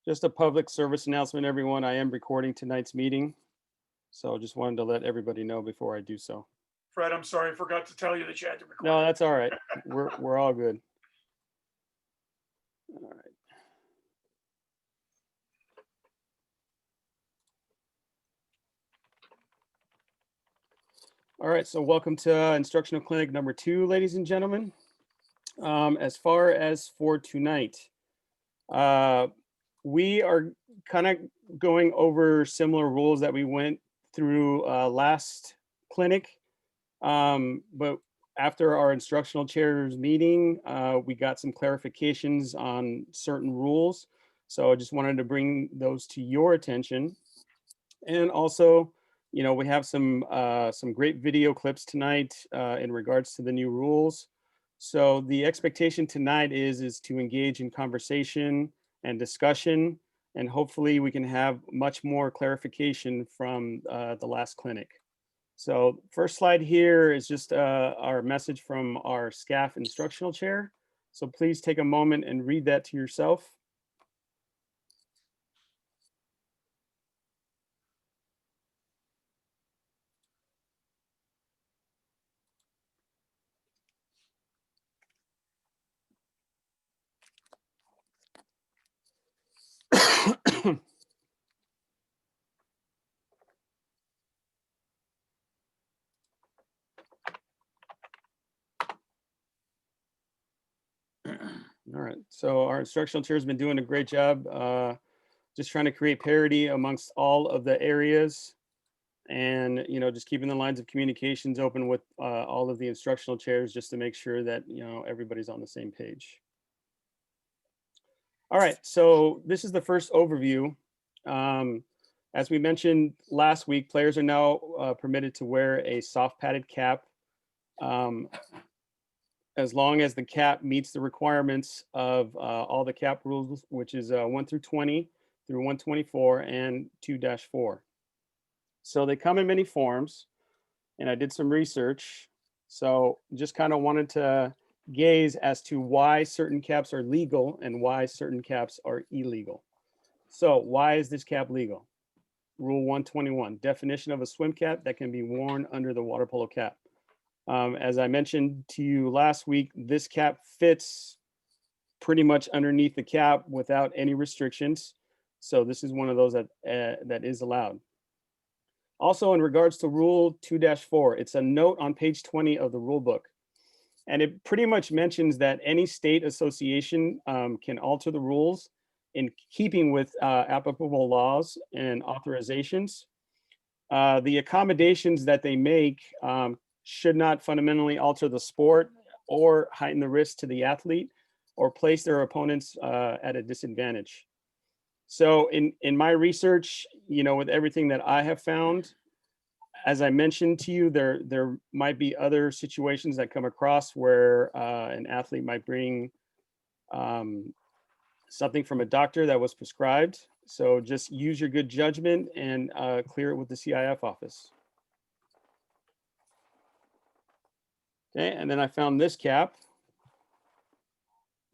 Just a public service announcement, everyone. I am recording tonight's meeting, so just wanted to let everybody know before I do so. Fred, I'm sorry, I forgot to tell you that you had to record. No, that's all right. We're all good. All right. All right, so welcome to instructional clinic number 2, ladies and gentlemen. As far as for tonight, we are kind of going over similar rules that we went through last clinic. But after our instructional chairs meeting, we got some clarifications on certain rules. So I just wanted to bring those to your attention. And also, we have some great video clips tonight in regards to the new rules. So the expectation tonight is to engage in conversation and discussion, and hopefully we can have much more clarification from the last clinic. So first slide here is just our message from our Scaf instructional chair. So please take a moment and read that to yourself. All right, so our instructional chair has been doing a great job just trying to create parity amongst all of the areas, and just keeping the lines of communications open with all of the instructional chairs just to make sure that everybody's on the same page. All right, so this is the first overview. As we mentioned last week, players are now permitted to wear a soft padded cap as long as the cap meets the requirements of all the cap rules, which is 1 through 20 through 124 and 2-4. So they come in many forms, and I did some research. So just kind of wanted to gaze as to why certain caps are legal and why certain caps are illegal. So why is this cap legal? Rule 121, definition of a swim cap that can be worn under the water polo cap. As I mentioned to you last week, this cap fits pretty much underneath the cap without any restrictions. So this is one of those that is allowed. Also, in regards to Rule 2-4, it's a note on page 20 of the rule book. And it pretty much mentions that any state association can alter the rules in keeping with applicable laws and authorizations. The accommodations that they make should not fundamentally alter the sport or heighten the risk to the athlete or place their opponents at a disadvantage. So in my research, with everything that I have found, as I mentioned to you, there might be other situations that come across where an athlete might bring something from a doctor that was prescribed. So just use your good judgment and clear it with the CIF office. Okay, and then I found this cap.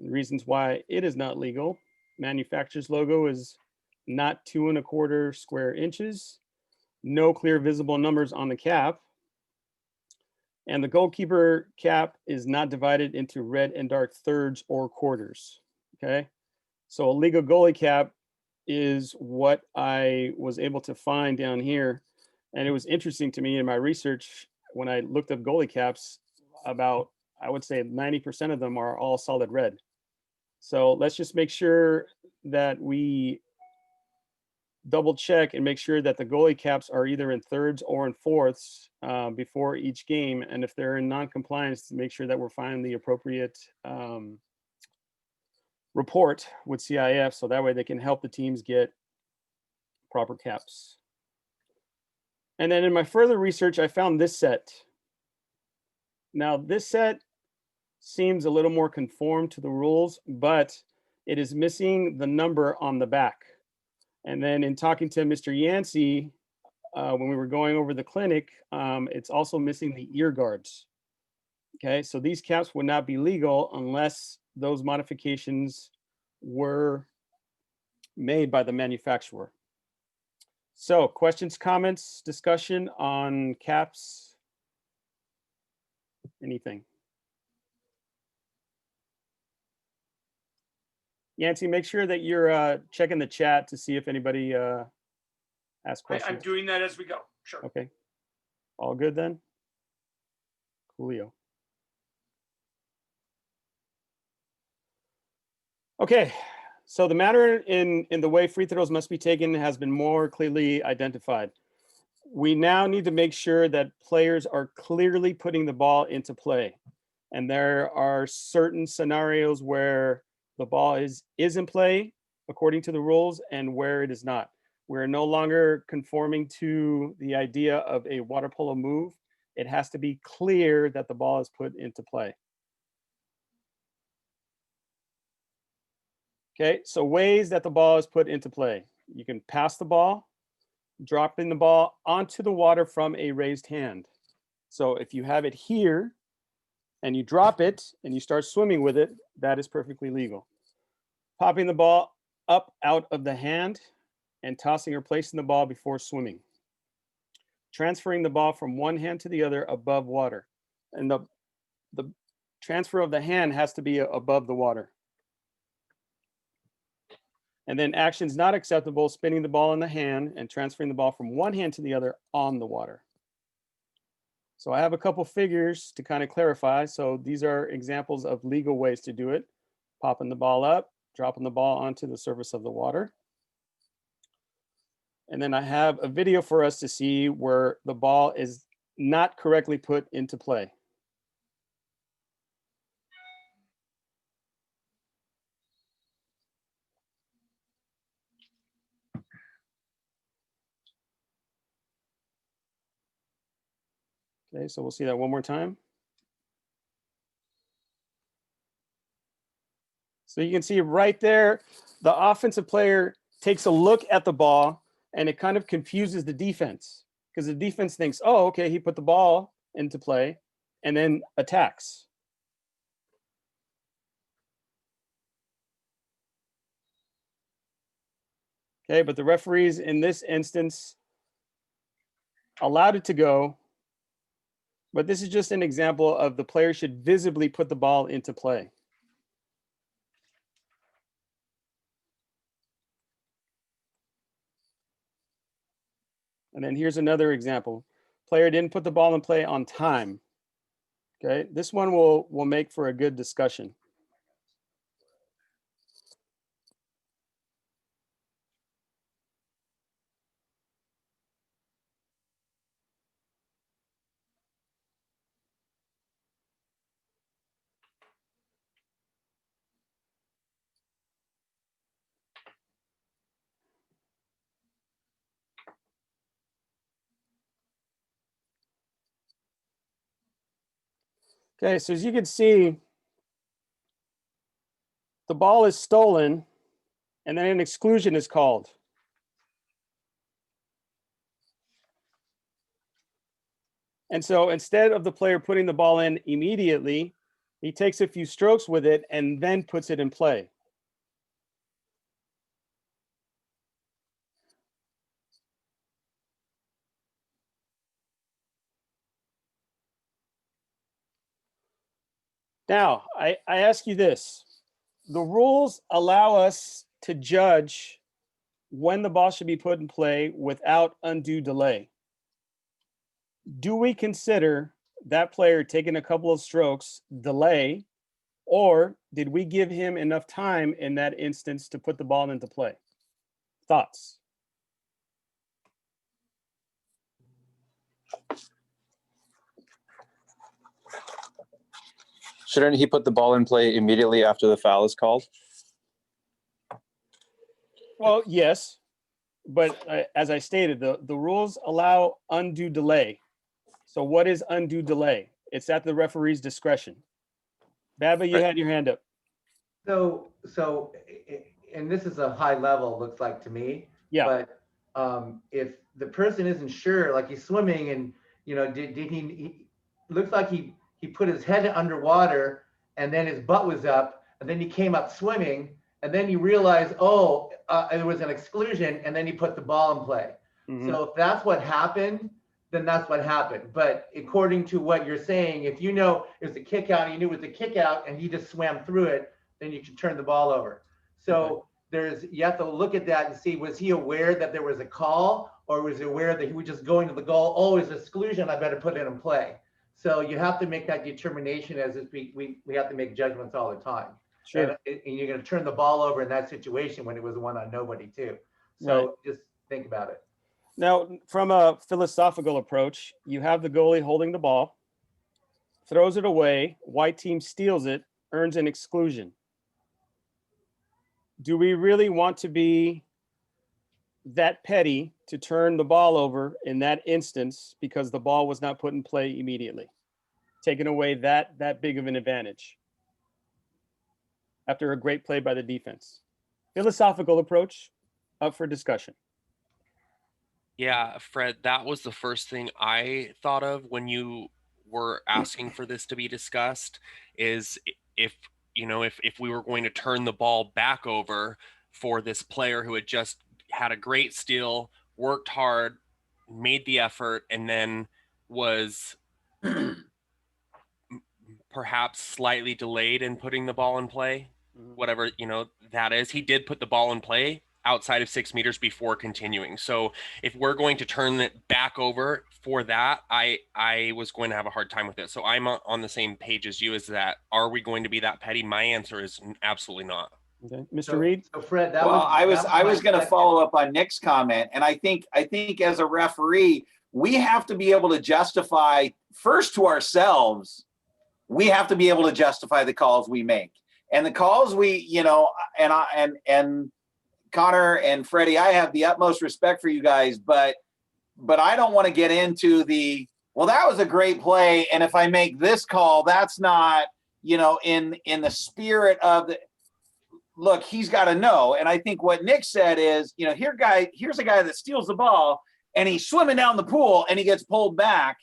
Reasons why it is not legal. Manufacturer's logo is not 2 1/4 square inches. No clear visible numbers on the cap. And the goalkeeper cap is not divided into red and dark thirds or quarters. Okay, so a legal goalie cap is what I was able to find down here. And it was interesting to me in my research when I looked up goalie caps, about, I would say 90% of them are all solid red. So let's just make sure that we double check and make sure that the goalie caps are either in thirds or in fourths before each game. And if they're in non-compliance, make sure that we're finding the appropriate report with CIF, so that way they can help the teams get proper caps. And then in my further research, I found this set. Now this set seems a little more conform to the rules, but it is missing the number on the back. And then in talking to Mr. Yancey, when we were going over the clinic, it's also missing the ear guards. Okay, so these caps would not be legal unless those modifications were made by the manufacturer. So questions, comments, discussion on caps? Anything? Yancy, make sure that you're checking the chat to see if anybody asks I'm questions. doing that as we go. Sure. Okay. All good then? Coolio. Okay. So the matter in the way free throws must be taken has been more clearly identified. We now need to make sure that players are clearly putting the ball into play. And there are certain scenarios where the ball is in play according to the rules and where it is not. We're no longer conforming to the idea of a water polo move. It has to be clear that the ball is put into play. Okay, so ways that the ball is put into play. You can pass the ball, dropping the ball onto the water from a raised hand. So if you have it here and you drop it and you start swimming with it, that is perfectly legal. Popping the ball up out of the hand and tossing or placing the ball before swimming. Transferring the ball from one hand to the other above water. And the transfer of the hand has to be above the water. And then actions not acceptable, spinning the ball in the hand and transferring the ball from one hand to the other on the water. So I have a couple figures to kind of clarify. So these are examples of legal ways to do it. Popping the ball up, dropping the ball onto the surface of the water. And then I have a video for us to see where the ball is not correctly put into play. Okay, so we'll see that one more time. So you can see right there, the offensive player takes a look at the ball and it kind of confuses the defense because the defense thinks, oh, okay, he put the ball into play and then attacks. Okay, but the referees in this instance allowed it to go. But this is just an example of the player should visibly put the ball into play. And then here's another example. Player didn't put the ball in play on time. Okay, this one will make for a good discussion. Okay, so as you can see, the ball is stolen and then an exclusion is called. And so instead of the player putting the ball in immediately, he takes a few strokes with it and then puts it in play. Now, I ask you this. The rules allow us to judge when the ball should be put in play without undue delay. Do we consider that player taking a couple of strokes delay, or did we give him enough time in that instance to put the ball into play? Thoughts? Shouldn't he put the ball in play immediately after the foul is called? Well, yes, but as I stated, the rules allow undue delay. So what is undue delay? It's at the referee's discretion. Baba, you had your hand up. So, and this is a high level, looks like to me. Yeah. But if the person isn't sure, like he's swimming and, did he looks like he put his head underwater and then his butt was up and then he came up swimming and then you realize, oh, it was an exclusion, and then you put the ball in play. Mhm. So if that's what happened, then that's what happened. But according to what you're saying, if you know it was a kick out, you knew it was a kick out, and he just swam through it, then you can turn the ball over. So you have to look at that and see, was he aware that there was a call, or was he aware that he was just going to the goal? Oh, it's exclusion, I better put it in play. So you have to make that determination, as we have to make judgments all the time. Sure. And you're going to turn the ball over in that situation when it was one on nobody too. So just think about it. Now, from a philosophical approach, you have the goalie holding the ball, throws it away, white team steals it, earns an exclusion. Do we really want to be that petty to turn the ball over in that instance because the ball was not put in play immediately, taking away that big of an advantage after a great play by the defense? Philosophical approach, up for discussion. Yeah, Fred, that was the first thing I thought of when you were asking for this to be discussed, is if we were going to turn the ball back over for this player who had just had a great steal, worked hard, made the effort, and then was perhaps slightly delayed in putting the ball in play, whatever, that is. He did put the ball in play outside of 6 meters before continuing. So if we're going to turn it back over for that, I was going to have a hard time with it. So I'm on the same page as you, is that, are we going to be that petty? My answer is absolutely not. Okay, Mr. Reed? So Fred, I was going to follow up on Nick's comment. And I think as a referee, we have to be able to justify first to ourselves. We have to be able to justify the calls we make, and the calls we, and Connor and Freddie, I have the utmost respect for you guys, but I don't want to get into well, that was a great play, and if I make this call, that's not, in the spirit of the look. He's got to know, and I think what Nick said is, here's a guy that steals the ball, and he's swimming down the pool, and he gets pulled back.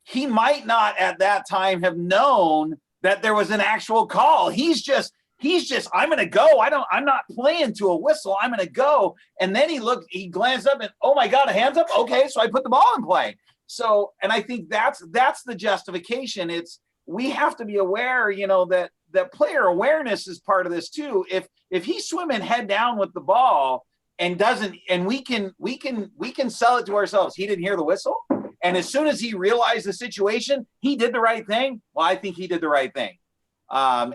He might not at that time have known that there was an actual call. He's just, I'm going to go. I'm not playing to a whistle. I'm going to go. And then he glanced up and, oh my God, a hands up. Okay. So I put the ball in play. So, and I think that's the justification. We have to be aware, that player awareness is part of this too. If he's swimming head down with the ball and we can sell it to ourselves, he didn't hear the whistle. And as soon as he realized the situation, he did the right thing. Well, I think he did the right thing. And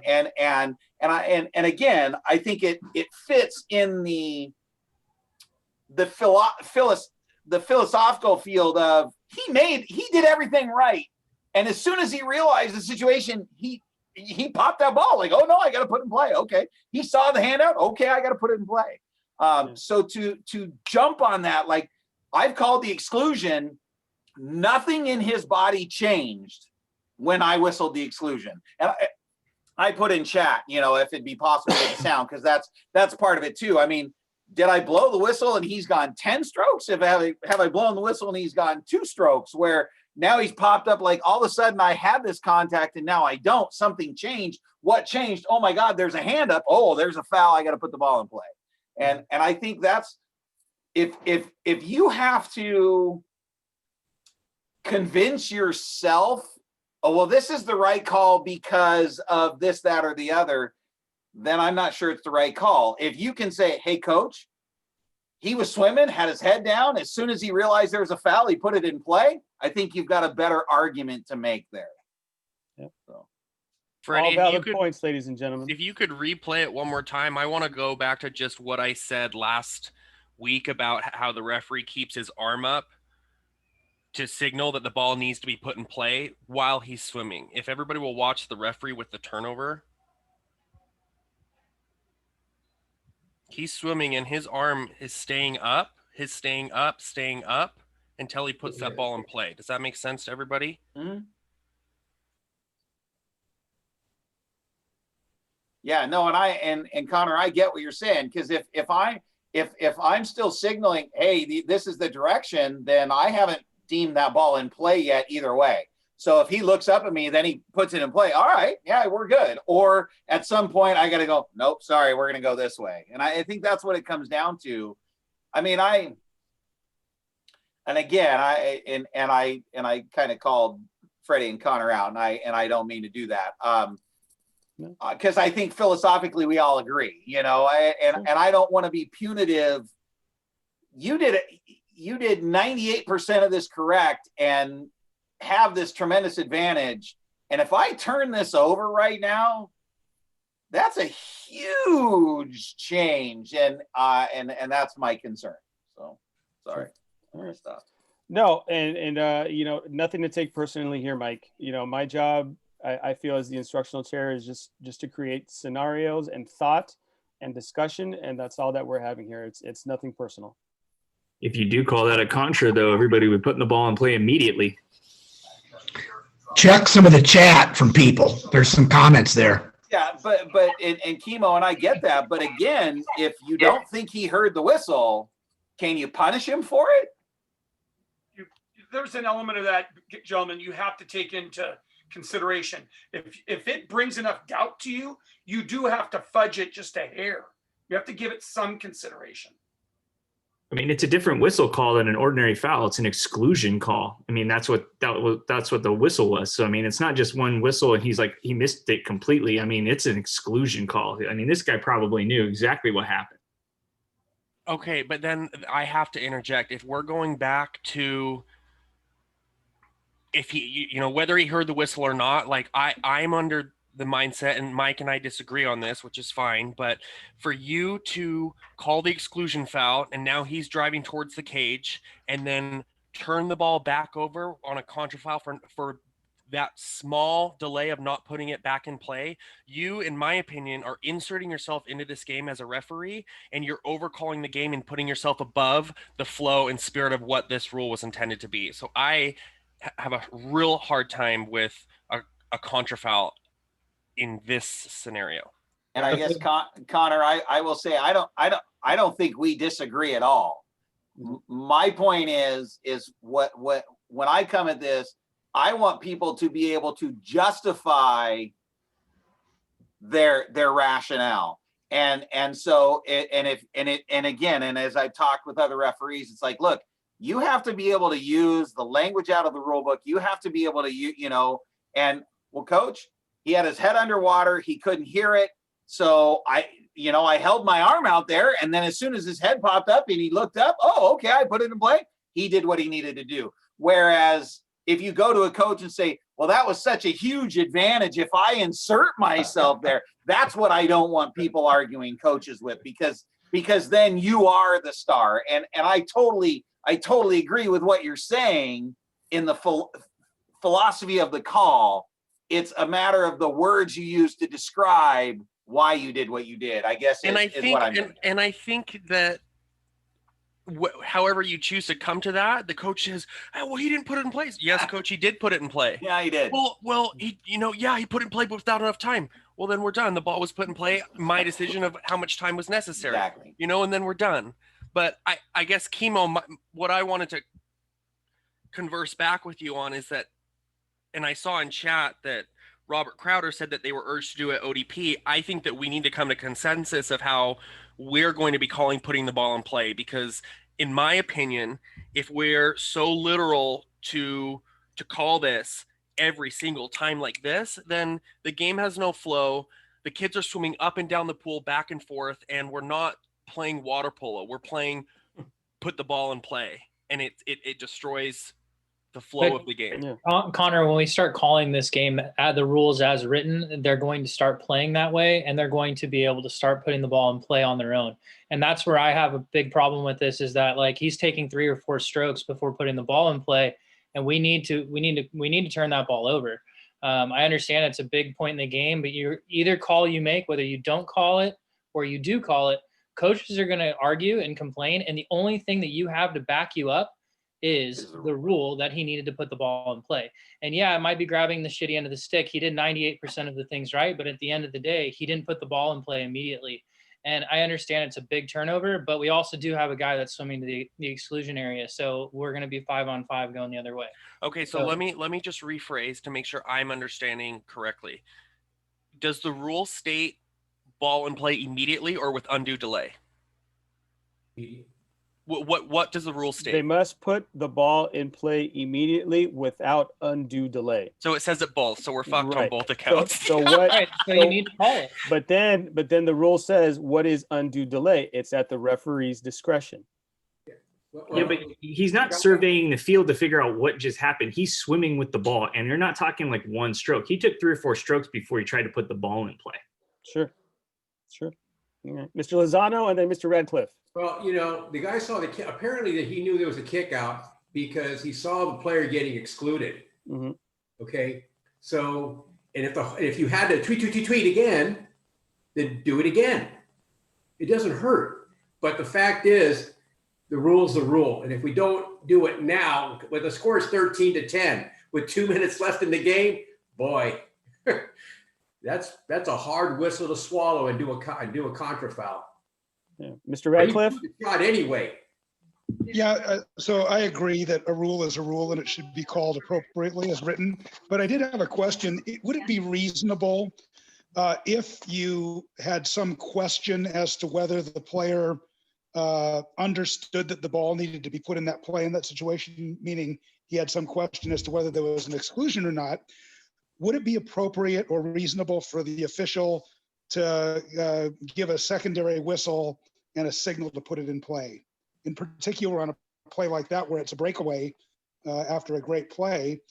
again, I think it fits in the philosophical field of he did everything right. And as soon as he realized the situation, he popped that ball like, oh no, I got to put it in play. Okay. He saw the handout. Okay. I got to put it in play. So to jump on that, like I've called the exclusion, nothing in his body changed when I whistled the exclusion. And I put in chat, if it'd be possible to get the sound, because that's part of it too. I mean, did I blow the whistle and he's gone 10 strokes? Have I blown the whistle and he's gone 2 strokes, where now he's popped up like all of a sudden I had this contact and now I don't? Something changed. What changed? Oh my God, there's a hand up. Oh, there's a foul. I got to put the ball in play. And I think that's, if you have to convince yourself, oh, well, this is the right call because of this, that, or the other, then I'm not sure it's the right call. If you can say, hey, coach, he was swimming, had his head down. As soon as he realized there was a foul, he put it in play. I think you've got a better argument to make there. Yep. So. Freddie, All valid points, ladies and gentlemen. If you could replay it one more time, I want to go back to just what I said last week about how the referee keeps his arm up to signal that the ball needs to be put in play while he's swimming. If everybody will watch the referee with the turnover, he's swimming and his arm is staying up, staying up until he puts that ball in play. Does that make sense to everybody? Mm-hmm. Yeah, no, and Connor, I get what you're saying, because if I'm still signaling, hey, this is the direction, then I haven't deemed that ball in play yet either way. So if he looks up at me, then he puts it in play. All right, yeah, we're good. Or at some point I got to go, nope, sorry, we're going to go this way. And I think that's what it comes down to. I mean, I kind of called Freddie and Connor out, and I don't mean to do that. Because I think philosophically we all agree, and I don't want to be punitive. You did 98% of this correct and have this tremendous advantage. And if I turn this over right now, that's a huge change. And that's my concern. So sorry. All right. Stop. No, and nothing to take personally here, Mike. My job, I feel, as the instructional chair is just to create scenarios and thought and discussion, and that's all that we're having here. It's nothing personal. If you do call that a contra, though, everybody would put in the ball in play immediately. Check some of the chat from people. There's some comments there. Yeah, but and Chemo, and I get that. But again, if you don't think he heard the whistle, can you punish him for it? There's an element of that, gentlemen, you have to take into consideration. If it brings enough doubt to you, you do have to fudge it just a hair. You have to give it some consideration. I mean, it's a different whistle call than an ordinary foul. It's an exclusion call. I mean, that's what the whistle was. So, I mean, it's not just one whistle and he missed it completely. I mean, it's an exclusion call. I mean, this guy probably knew exactly what happened. Okay, but then I have to interject. If we're going back to if he, whether he heard the whistle or not, like I'm under the mindset, and Mike and I disagree on this, which is fine, but for you to call the exclusion foul and now he's driving towards the cage and then turn the ball back over on a contra foul for that small delay of not putting it back in play, you, in my opinion, are inserting yourself into this game as a referee, and you're overcalling the game and putting yourself above the flow and spirit of what this rule was intended to be. So I have a real hard time with a contra foul in this scenario. And I guess Connor, I will say I don't think we disagree at all. My point is what when I come at this, I want people to be able to justify their rationale. And so again, as I've talked with other referees, it's like, look, you have to be able to use the language out of the rule book. You have to be able to, and well, coach, he had his head underwater. He couldn't hear it. So I held my arm out there. And then as soon as his head popped up and he looked up, oh, okay, I put it in play. He did what he needed to do. Whereas if you go to a coach and say, well, that was such a huge advantage if I insert myself there, that's what I don't want people arguing coaches with, because then you are the star. And I totally agree with what you're saying in the philosophy of the call. It's a matter of the words you use to describe why you did what you did, I guess. And I think that however you choose to come to that, the coach says, oh, well, he didn't put it in place. Yes, coach, he did put it in play. Yeah, he did. Well, he put it in play without enough time. Well, then we're done. The ball was put in play. My decision of how much time was necessary. Exactly. And then we're done. But I guess, Chemo, what I wanted to converse back with you on is that, and I saw in chat that Robert Crowder said that they were urged to do it ODP. I think that we need to come to consensus of how we're going to be calling putting the ball in play, because in my opinion, if we're so literal to call this every single time like this, then the game has no flow. The kids are swimming up and down the pool, back and forth, and we're not playing water polo. We're playing put the ball in play, and it destroys the flow of the game. Yeah. Connor, when we start calling this game the rules as written, they're going to start playing that way, and they're going to be able to start putting the ball in play on their own. And that's where I have a big problem with this, is that like he's taking 3 or 4 strokes before putting the ball in play, and we need to turn that ball over. I understand it's a big point in the game, but either call you make, whether you don't call it or you do call it, coaches are going to argue and complain, and the only thing that you have to back you up is the rule that he needed to put the ball in play. And yeah, it might be grabbing the shitty end of the stick. He did 98% of the things right, but at the end of the day, he didn't put the ball in play immediately. And I understand it's a big turnover, but we also do have a guy that's swimming to the exclusion area. So we're going to be 5-on-5 going the other way. Okay, so let me just rephrase to make sure I'm understanding correctly. Does the rule state ball in play immediately or with undue delay? What does the rule state? They must put the ball in play immediately without undue delay. So it says it both. So we're fucked on Right. both accounts. So what? Right, so you need to call it. But then the rule says, what is undue delay? It's at the referee's discretion. Yeah, but he's not surveying the field to figure out what just happened. He's swimming with the ball, and you're not talking like one stroke. He took 3 or 4 strokes before he tried to put the ball in play. Sure. All right. Mr. Lozano and then Mr. Radcliffe. Well, the guy saw apparently that he knew there was a kick out because he saw the player getting excluded. Mhm. Okay. So, and if you had to tweet again, then do it again. It doesn't hurt. But the fact is, the rule's the rule. And if we don't do it now, when the score is 13-10, with 2 minutes left in the game, boy, that's a hard whistle to swallow and do a contra foul. Yeah. Mr. Radcliffe. Shot anyway. Yeah, so I agree that a rule is a rule and it should be called appropriately as written. But I did have a question. Would it be reasonable if you had some question as to whether the player understood that the ball needed to be put in that play in that situation, meaning he had some question as to whether there was an exclusion or not? Would it be appropriate or reasonable for the official to give a secondary whistle and a signal to put it in play? In particular, on a play like that where it's a breakaway after a great play,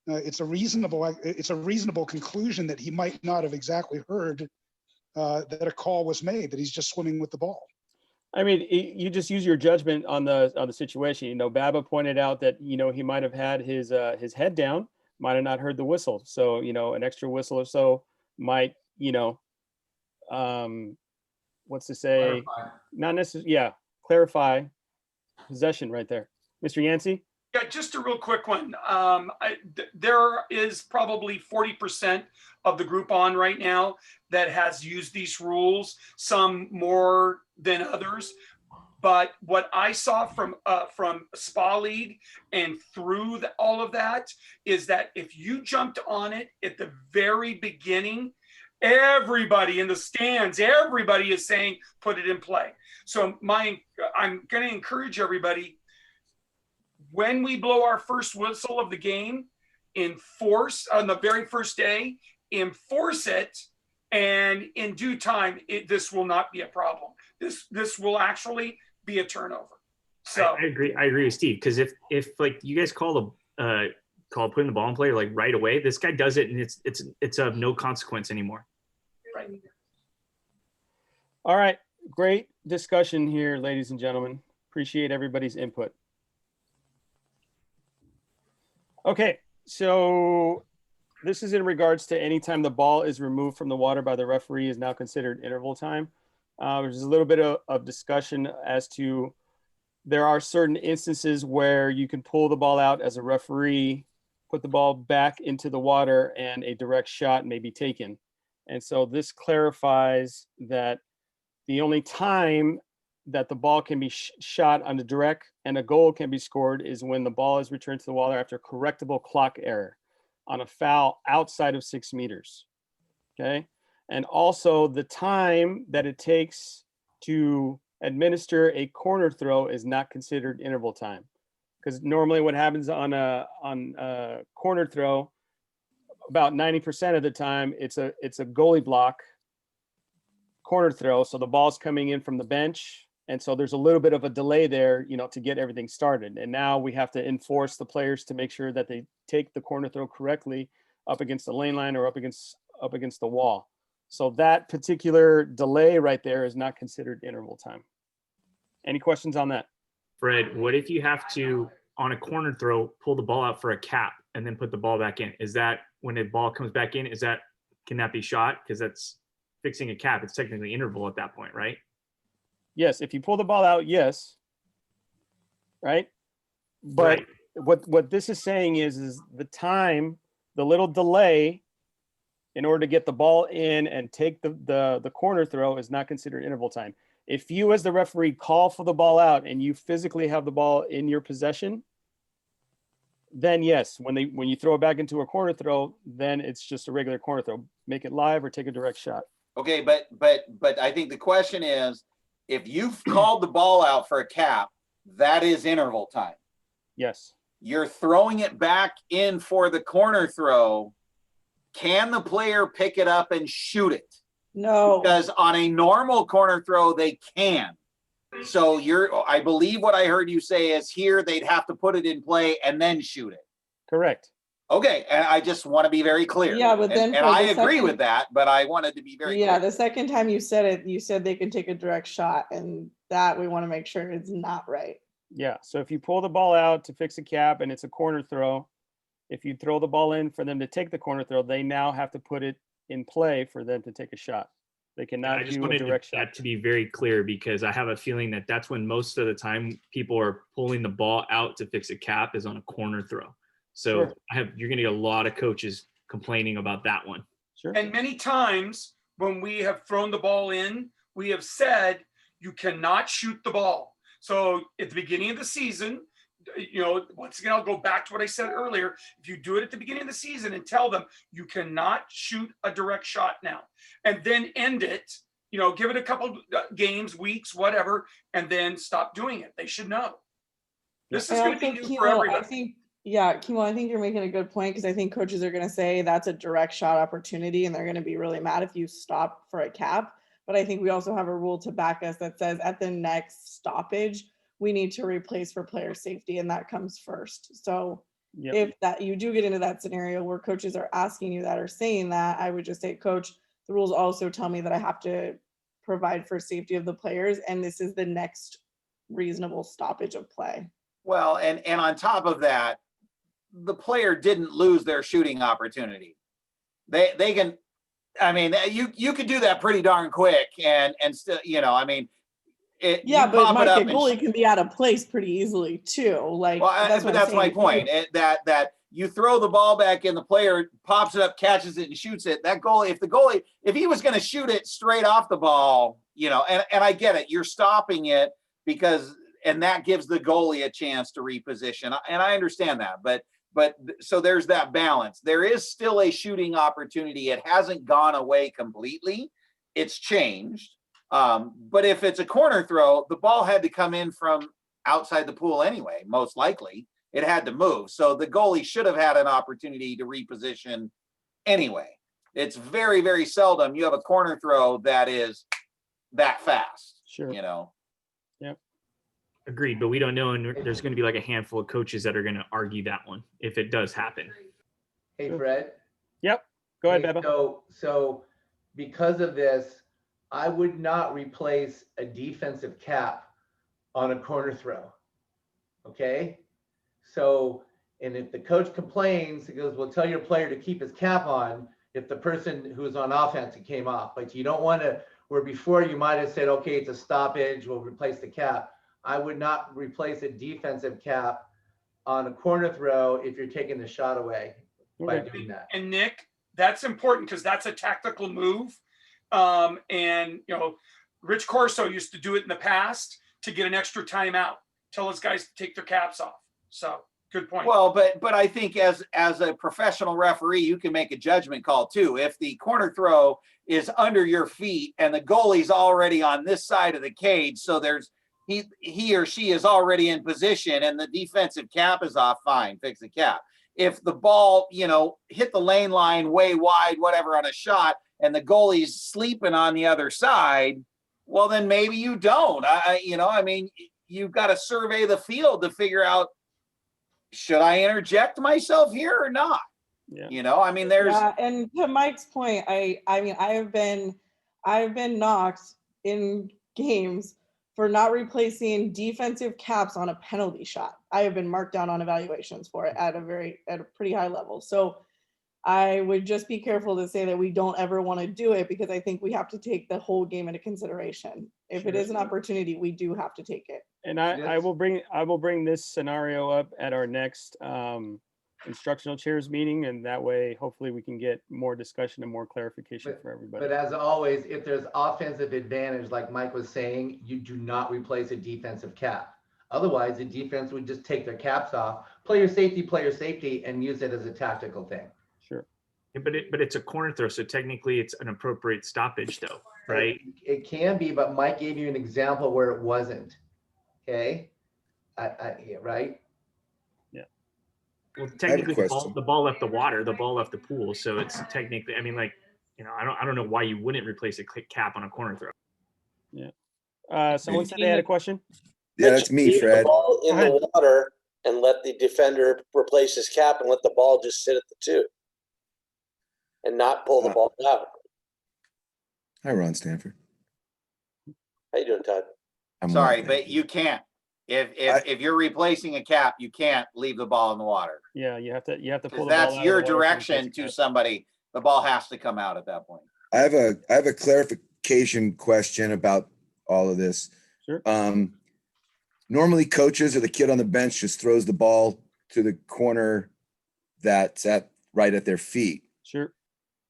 it's a reasonable conclusion that he might not have exactly heard that a call was made, that he's just swimming with the ball. I mean, you just use your judgment on the situation. Baba pointed out that he might have had his head down, might have not heard the whistle. So an extra whistle or so might what's to say? Clarify. Not necessarily. Yeah, clarify possession right there, Mr. Yancey. Yeah, just a real quick one. There is probably 40% of the group on right now that has used these rules, some more than others. But what I saw from Spa League and through all of that is that if you jumped on it at the very beginning, everybody in the stands, everybody is saying, put it in play. So I'm going to encourage everybody, when we blow our first whistle of the game, enforce on the very first day, enforce it, and in due time, this will not be a problem. This will actually be a turnover. So I agree with Steve, because if like you guys call putting the ball in play like right away, this guy does it and it's of no consequence anymore. right. All right, great discussion here, ladies and gentlemen. Appreciate everybody's input. Okay, so this is in regards to any time the ball is removed from the water by the referee is now considered interval time. There's a little bit of discussion as to there are certain instances where you can pull the ball out as a referee, put the ball back into the water, and a direct shot may be taken. And so this clarifies that the only time that the ball can be shot on the direct and a goal can be scored is when the ball is returned to the water after correctable clock error on a foul outside of 6 meters. Okay. And also the time that it takes to administer a corner throw is not considered interval time, because normally what happens on a corner throw, about 90% of the time it's a goalie block corner throw. So the ball's coming in from the bench. And so there's a little bit of a delay there, to get everything started. And now we have to enforce the players to make sure that they take the corner throw correctly up against the lane line or up against the wall. So that particular delay right there is not considered interval time. Any questions on that? Fred, what if you have to, on a corner throw, pull the ball out for a cap and then put the ball back in? Is that, when the ball comes back in, can that be shot? Because that's fixing a cap. It's technically interval at that point, right? Yes, if you pull the ball out, yes. Right? But Right. what this is saying is the time, the little delay in order to get the ball in and take the corner throw is not considered interval time. If you as the referee call for the ball out and you physically have the ball in your possession, then yes, when you throw it back into a corner throw, then it's just a regular corner throw. Make it live or take a direct shot. Okay, but I think the question is, if you've called the ball out for a cap, that is interval time. Yes. You're throwing it back in for the corner throw. Can the player pick it up and shoot it? No. Because on a normal corner throw, they can. So I believe what I heard you say is here they'd have to put it in play and then shoot it. Correct. Okay, and I just want to be very clear. Yeah, but then and I agree with that, but I wanted to be very clear. The second time you said it, you said they can take a direct shot, and that we want to make sure it's not right. Yeah. So if you pull the ball out to fix a cap and it's a corner throw, if you throw the ball in for them to take the corner throw, they now have to put it in play for them to take a shot. They cannot I just do a wanted direct shot. that to be very clear, because I have a feeling that that's when most of the time people are pulling the ball out to fix a cap is on a corner throw. So Sure. you're going to get a lot of coaches complaining about that one. Sure. And many times when we have thrown the ball in, we have said you cannot shoot the ball. So at the beginning of the season, once again, I'll go back to what I said earlier. If you do it at the beginning of the season and tell them you cannot shoot a direct shot now, and then end it, give it a couple games, weeks, whatever, and then stop doing it. They should know. This is going to be new for everybody. Kimo, I think you're making a good point, because I think coaches are going to say that's a direct shot opportunity, and they're going to be really mad if you stop for a cap. But I think we also have a rule to back us that says at the next stoppage, we need to replace for player safety, and that comes first. So if that you do get into that scenario where coaches are asking you that or saying that, I would just say, coach, the rules also tell me that I have to provide for safety of the players, and this is the next reasonable stoppage of play. Well, and on top of that, the player didn't lose their shooting opportunity. They can, I mean, you could do that pretty darn quick and still, but Mike, a goalie can be out of place pretty easily too. That's my point. That you throw the ball back and the player pops it up, catches it, and shoots it. That goalie, if he was going to shoot it straight off the ball, and I get it, you're stopping it and that gives the goalie a chance to reposition, and I understand that, but so there's that balance. There is still a shooting opportunity. It hasn't gone away completely. It's changed. But if it's a corner throw, the ball had to come in from outside the pool anyway, most likely. It had to move. So the goalie should have had an opportunity to reposition anyway. It's very, very seldom you have a corner throw that is that fast. Sure. Yep. Agreed, but we don't know, and there's going to be like a handful of coaches that are going to argue that one if it does happen. Hey, Fred. Yep. Go ahead, Beba. So because of this, I would not replace a defensive cap on a corner throw. Okay. So, and if the coach complains, he goes, well, tell your player to keep his cap on if the person who's on offense came off. But you don't want to, where before you might have said, okay, it's a stoppage, we'll replace the cap. I would not replace a defensive cap on a corner throw if you're taking the shot away by doing that. And Nick, that's important because that's a tactical move. Rich Corso used to do it in the past to get an extra timeout, tell his guys to take their caps off. So good point. Well, but I think as a professional referee, you can make a judgment call too. If the corner throw is under your feet and the goalie's already on this side of the cage, so there's he or she is already in position and the defensive cap is off, fine, fix the cap. If the ball, hit the lane line way wide, whatever, on a shot, and the goalie's sleeping on the other side, well, then maybe you don't. You've got to survey the field to figure out, should I interject myself here or not? Yeah. There's. Yeah, and to Mike's point, I've been knocked in games for not replacing defensive caps on a penalty shot. I have been marked down on evaluations for it at a pretty high level. So I would just be careful to say that we don't ever want to do it, because I think we have to take the whole game into consideration. If it is an opportunity, we do have to take it. And I will bring this scenario up at our next instructional chairs meeting, and that way, hopefully we can get more discussion and more clarification for But everybody. as always, if there's offensive advantage, like Mike was saying, you do not replace a defensive cap. Otherwise, the defense would just take their caps off, player safety, and use it as a tactical thing. Sure. Yeah, but it's a corner throw, so technically it's an appropriate stoppage, though, right? It can be, but Mike gave you an example where it wasn't. Okay, yeah, right? Well, technically, question. the ball left the water, the ball left the pool, so it's technically. I mean, like, I don't know why you wouldn't replace a cap on a corner throw. Yeah. Someone said they had a question. Yeah, that's me, Leave Fred. the ball in the water and let the defender replace his cap and let the ball just sit at the 2 and not pull the ball out. Hi, Ron Stanford. How you doing, Todd? I'm Sorry, well, but you can't. If you're replacing a cap, you can't leave the ball in the water. Yeah, you have to pull the Because ball that's out of your the water direction to somebody. The ball has to come out at that point. I have a clarification question about all of this. Sure. Normally coaches or the kid on the bench just throws the ball to the corner that's right at their feet. Sure.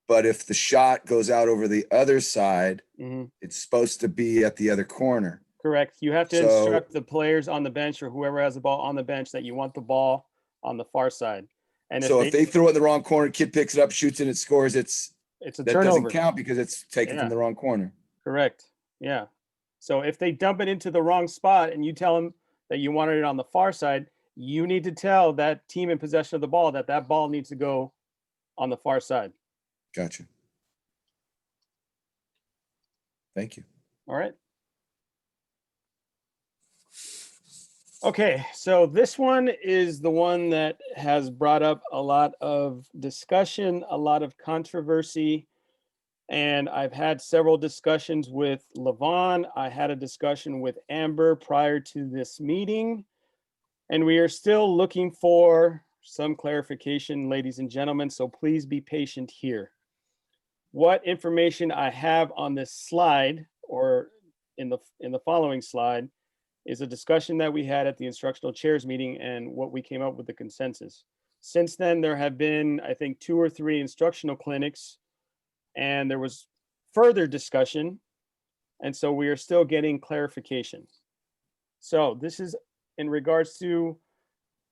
But if the shot goes out over the other side, Mm-hmm. it's supposed to be at the other corner. Correct. You have to So- instruct the players on the bench or whoever has the ball on the bench that you want the ball on the far side. And So if they throw it in the wrong corner, kid picks it up, shoots it, it scores, it's a that turnover. doesn't count because it's taken Yeah. from the wrong corner. Correct. Yeah. So if they dump it into the wrong spot and you tell them that you wanted it on the far side, you need to tell that team in possession of the ball that that ball needs to go on the far side. Gotcha. Thank you. All right. Okay, so this one is the one that has brought up a lot of discussion, a lot of controversy, and I've had several discussions with Levon. I had a discussion with Amber prior to this meeting, and we are still looking for some clarification, ladies and gentlemen, so please be patient here. What information I have on this slide or in the following slide is a discussion that we had at the instructional chairs meeting and what we came up with the consensus. Since then, there have been, I think, 2 or 3 instructional clinics, and there was further discussion. And so we are still getting clarification. So this is in regards to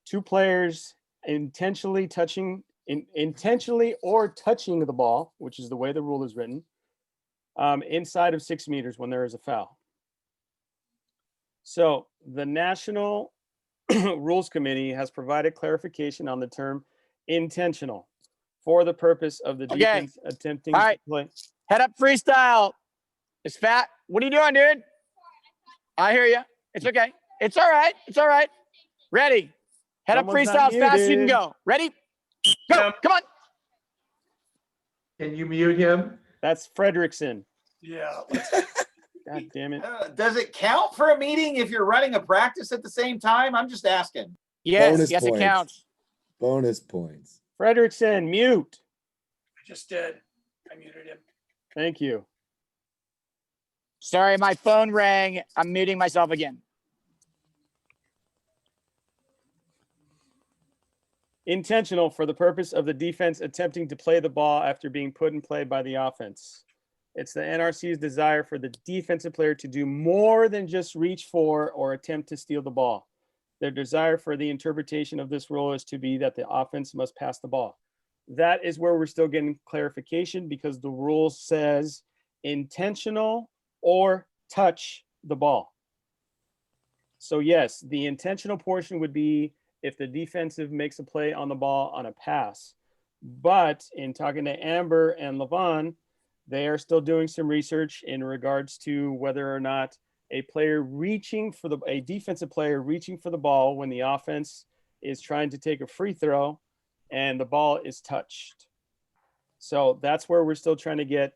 2 players intentionally or touching the ball, which is the way the rule is written, inside of 6 meters when there is a foul. So the National Rules Committee has provided clarification on the term intentional for the purpose of the defense attempting to play. Head up freestyle. It's fat. What are you doing, dude? I hear you. It's okay. It's all right. It's all right. Ready. Head up Someone's freestyle not as fast as you can muted. go. Ready? Go. Yep. Come on. Can you mute him? That's Fredrickson. Yeah. God damn it. Does it count for a meeting if you're running a practice at the same time? I'm just asking. Yes. Bonus Yes, points. it counts. Bonus points. Fredrickson, mute. I just did. I muted him. Thank you. Sorry, my phone rang. I'm muting myself again. Intentional for the purpose of the defense attempting to play the ball after being put in play by the offense. It's the NRC's desire for the defensive player to do more than just reach for or attempt to steal the ball. Their desire for the interpretation of this rule is to be that the offense must pass the ball. That is where we're still getting clarification because the rule says intentional or touch the ball. So yes, the intentional portion would be if the defensive makes a play on the ball on a pass. But in talking to Amber and Levon, they are still doing some research in regards to whether or not a defensive player reaching for the ball when the offense is trying to take a free throw and the ball is touched. So that's where we're still trying to get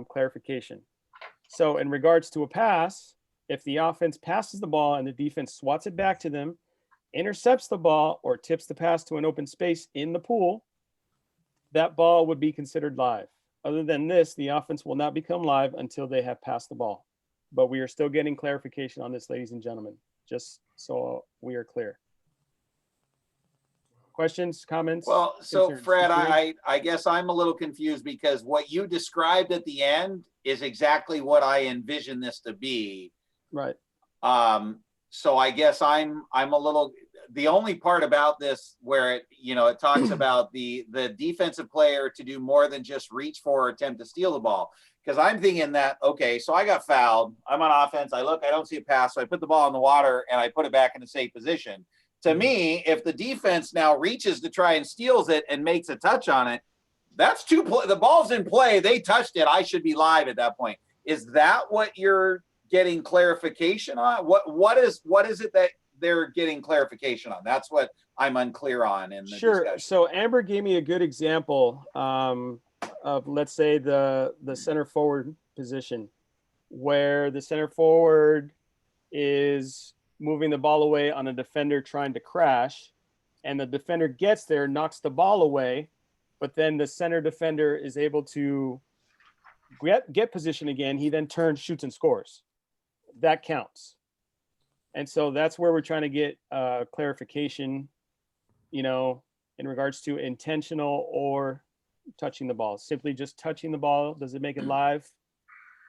clarification. So in regards to a pass, if the offense passes the ball and the defense swats it back to them, intercepts the ball or tips the pass to an open space in the pool, that ball would be considered live. Other than this, the offense will not become live until they have passed the ball. But we are still getting clarification on this, ladies and gentlemen, just so we are clear. Questions, comments? Well, so concerns? Fred, Concerns? I guess I'm a little confused because what you described at the end is exactly what I envisioned this to be. Right. So I guess I'm a little, the only part about this where it, you know, it talks about the defensive player to do more than just reach for or attempt to steal the ball. Because I'm thinking that, okay, so I got fouled. I'm on offense. I look, I don't see a pass. So I put the ball in the water and I put it back in a safe position. To me, if the defense now reaches to try and steals it and makes a touch on it, that's the ball's in play. They touched it. I should be live at that point. Is that what you're getting clarification on? What is it that they're getting clarification on? That's what I'm unclear on in the discussion. So Amber gave me a good example of, let's say, the center forward position, where the center forward is moving the ball away on a defender trying to crash, and the defender gets there, knocks the ball away, but then the center defender is able to get position again. He then turns, shoots, and scores. That counts. And so that's where we're trying to get clarification, you know, in regards to intentional or touching the ball. Simply just touching the ball, does it make it live?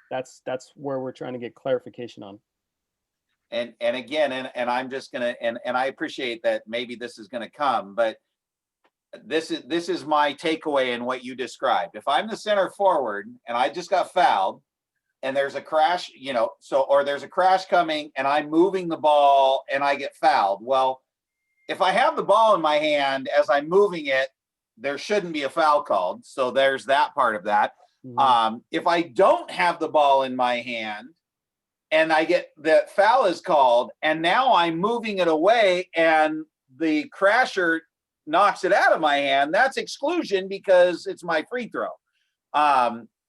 That's where we're trying to get clarification on. And again, and I'm just gonna, and I appreciate that maybe this is gonna come, but this is my takeaway in what you described. If I'm the center forward and I just got fouled and there's a crash, you know, or there's a crash coming and I'm moving the ball and I get fouled. Well, if I have the ball in my hand as I'm moving it, there shouldn't be a foul called. So there's that part of that. Mm-hmm. If I don't have the ball in my hand and I get the foul is called and now I'm moving it away and the crasher knocks it out of my hand, that's exclusion because it's my free throw.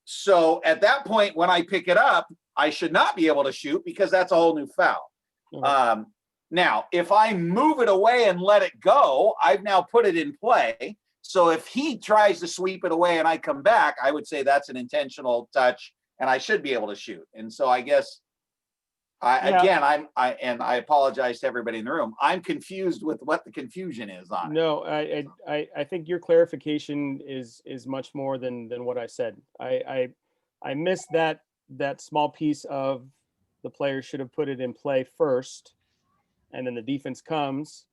So at that point, when I pick it up, I should not be able to shoot because that's a whole new foul. Mm-hmm. Now, if I move it away and let it go, I've now put it in play. So if he tries to sweep it away and I come back, I would say that's an intentional touch and I should be able to shoot. And so I guess again, I apologize to everybody in the room. I'm confused with what the confusion is on it. No, I think your clarification is much more than what I said. I missed that small piece of the player should have put it in play first, and then the defense comes,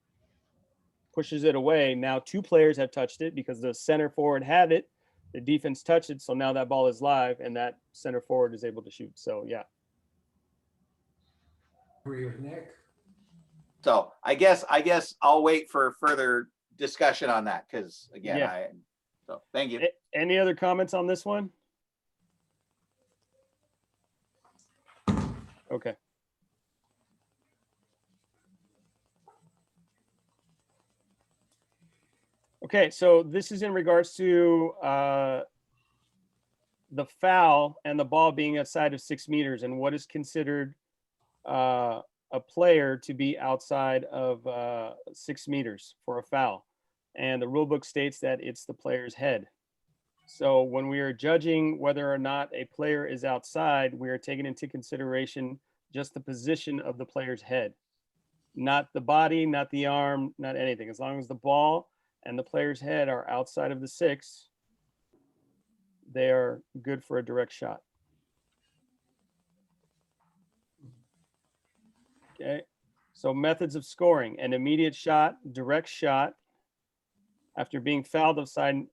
pushes it away. Now 2 players have touched it because the center forward had it, the defense touched it, so now that ball is live and that center forward is able to shoot. So yeah. Agree with Nick. So I guess I'll wait for further discussion on that because again, yeah. So thank you. Any other comments on this one? Okay. Okay, so this is in regards to the foul and the ball being outside of 6 meters and what is considered a player to be outside of 6 meters for a foul. And the rule book states that it's the player's head. So when we are judging whether or not a player is outside, we are taking into consideration just the position of the player's head, not the body, not the arm, not anything. As long as the ball and the player's head are outside of the 6, they are good for a direct shot. Okay, so methods of scoring: an immediate shot, direct shot, after being fouled outside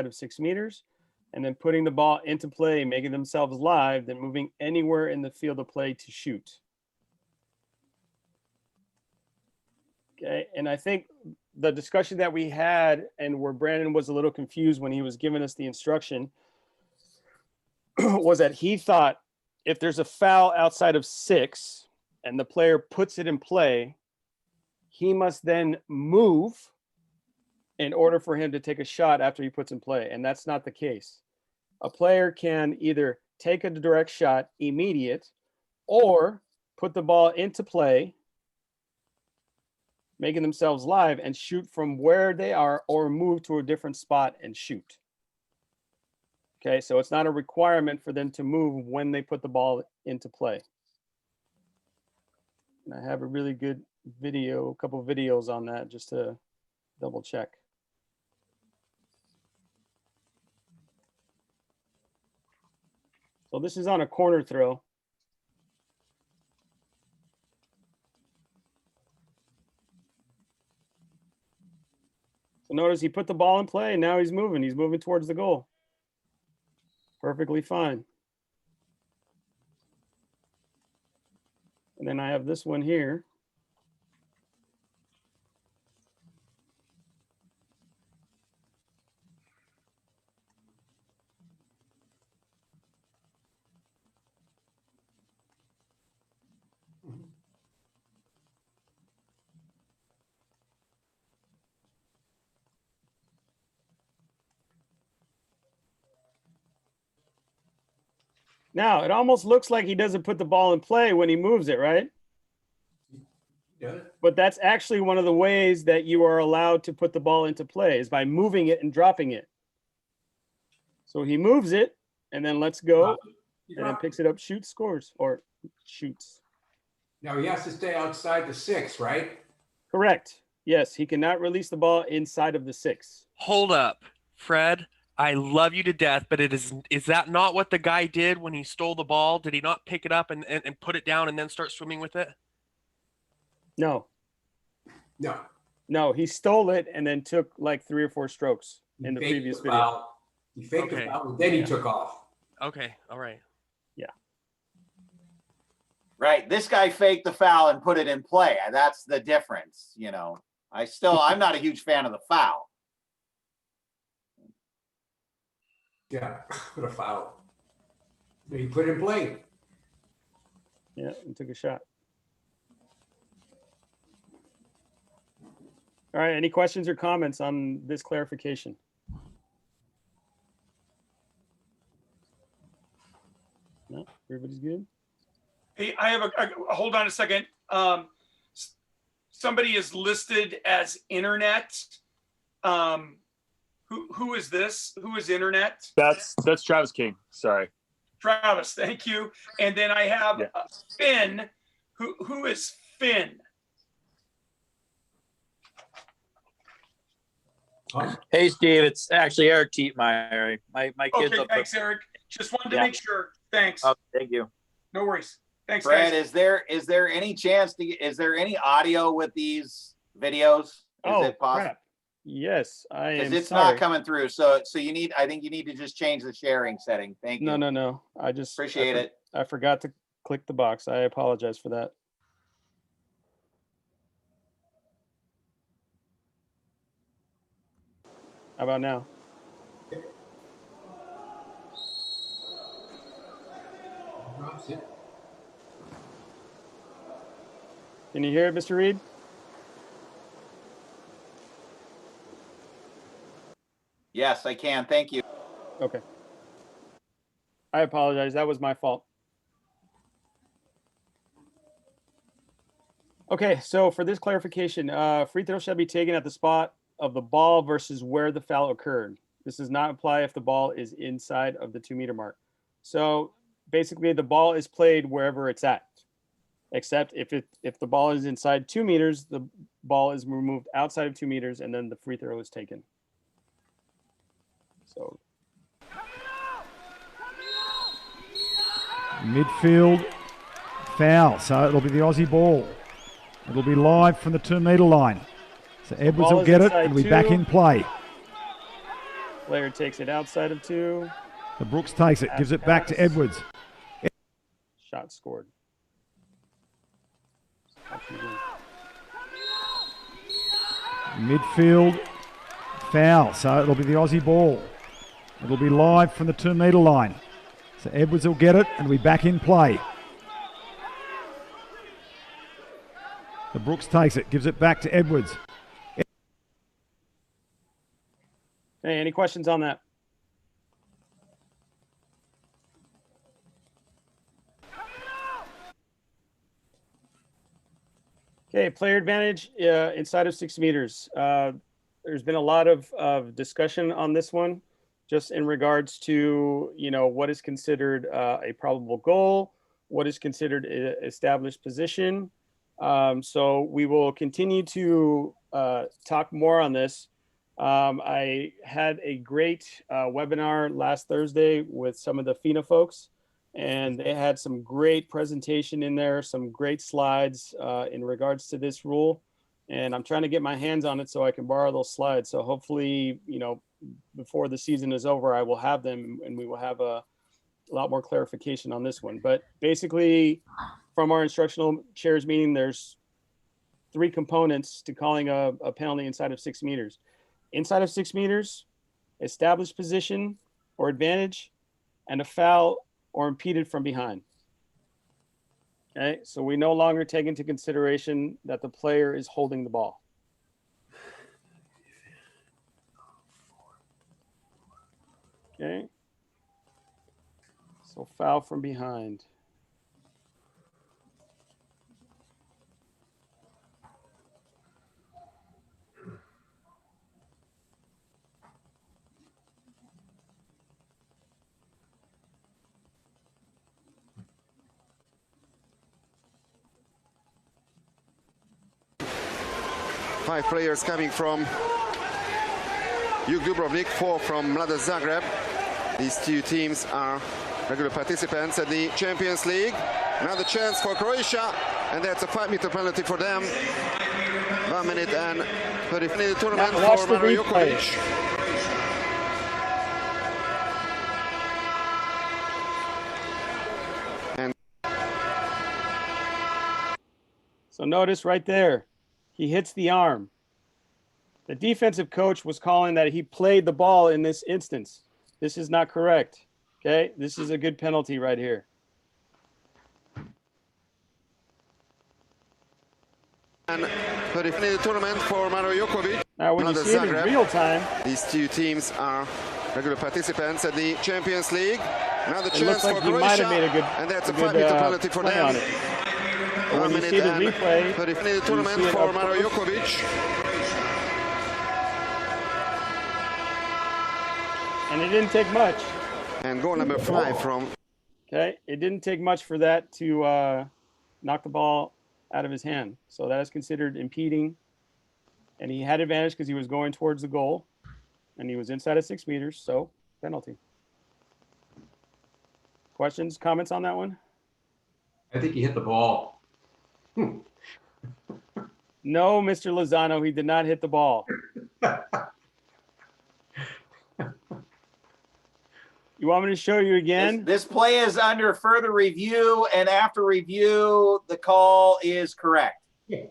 of 6 meters, and then putting the ball into play, making themselves live, then moving anywhere in the field of play to shoot. Okay, and I think the discussion that we had, and where Brandon was a little confused when he was giving us the instruction, was that he thought if there's a foul outside of 6 and the player puts it in play, he must then move in order for him to take a shot after he puts in play. And that's not the case. A player can either take a direct shot immediate or put the ball into play, making themselves live, and shoot from where they are or move to a different spot and shoot. Okay, so it's not a requirement for them to move when they put the ball into play. And I have a really good a couple videos on that just to double check. So this is on a corner throw. So notice he put the ball in play and now he's moving. He's moving towards the goal. Perfectly fine. And then I have this one here. Now, it almost looks like he doesn't put the ball in play when he moves it, right? Yeah. But that's actually one of the ways that you are allowed to put the ball into play is by moving it and dropping it. So he moves it and then lets go and then picks it up, shoots, scores, or shoots. Now he has to stay outside the 6, right? Correct. Yes, he cannot release the ball inside of the 6. Hold up, Fred. I love you to death, but is that not what the guy did when he stole the ball? Did he not pick it up and put it down and then start swimming with it? No. No. No, he stole it and then took like 3 or 4 strokes in the previous video. Foul. He faked the foul, and then he took off. Okay, all right. Yeah. Right. This guy faked the foul and put it in play. That's the difference. You know, I'm not a huge fan of the foul. Yeah, what a foul. He put it in play. Yeah, and took a shot. All right, any questions or comments on this clarification? No, everybody's good? Hey, I have hold on a second. Somebody is listed as internet. Who is this? Who is internet? That's Travis King. Sorry. Travis, thank you. And then I have Finn. Who is Finn? Hey, Steve, it's actually Eric Tietmeyer. My kids. Okay, thanks, Eric. Just wanted to make sure. Thanks. Oh, thank you. No worries. Thanks, Fred, guys. is there any chance is there any audio with these videos? Is it possible? Crap. Yes, I am. Because it's sorry. not coming through. So I think you need to just change the sharing setting. Thank you. No. I just appreciate it. I forgot to click the box. I apologize for that. How about now? Can you hear it, Mr. Reed? Yes, I can. Thank you. Okay. I apologize. That was my fault. Okay, so for this clarification, free throw shall be taken at the spot of the ball versus where the foul occurred. This does not apply if the ball is inside of the 2-meter mark. So basically the ball is played wherever it's at, except if the ball is inside 2 meters, the ball is removed outside of 2 meters and then the free throw is taken. So midfield foul, so it'll be the Aussie ball. It'll be live from the 2-meter line. So Edwards will get it and we back in play. Player takes it outside of 2. The Brooks takes it, gives it back to Edwards. Shot scored. Midfield foul, so it'll be the Aussie ball. It'll be live from the 2-meter line. So Edwards will get it and we back in play. The Brooks takes it, gives it back to Edwards. Hey, any questions on that? Okay, player advantage inside of 6 meters. There's been a lot of discussion on this one, just in regards to, what is considered a probable goal, what is considered an established position, So we will continue to talk more on this. I had a great webinar last Thursday with some of the FINA folks, and they had some great presentation in there, some great slides in regards to this rule. And I'm trying to get my hands on it so I can borrow those slides. So hopefully, you know, before the season is over, I will have them and we will have a lot more clarification on this one. But basically, from our instructional chairs meeting, there's 3 components to calling a penalty inside of 6 meters. Inside of 6 meters, established position or advantage, and a foul or impeded from behind. Okay, so we no longer take into consideration that the player is holding the ball. Okay, so foul from behind. Five players coming from Juk Dubrovnik, 4 from Mlada Zagreb. These 2 teams are regular participants at the Champions League. Another chance for Croatia, and that's a 5-meter penalty for them. 1 minute and 30 in the tournament for Mario Jokovic. And so notice right there, he hits the arm. The defensive coach was calling that he played the ball in this instance. This is not correct. Okay, this is a good penalty right here. And 30 in the tournament for Mario Jokovic. Now, when you see it in real time, these 2 teams are regular participants at the Champions League. Another chance for Croatia, and that's a 5-meter penalty for them. When you see the replay, 30 in the tournament for Mario Jokovic. And it didn't take much. And goal number 5 from. Okay, it didn't take much for that to knock the ball out of his hand. So that is considered impeding. And he had advantage because he was going towards the goal. And he was inside of 6 meters, so penalty. Questions, comments on that one? I think he hit the ball. No, Mr. Lozano, he did not hit the ball. You want me to show you again? This play is under further review, and after review, the call is correct. Look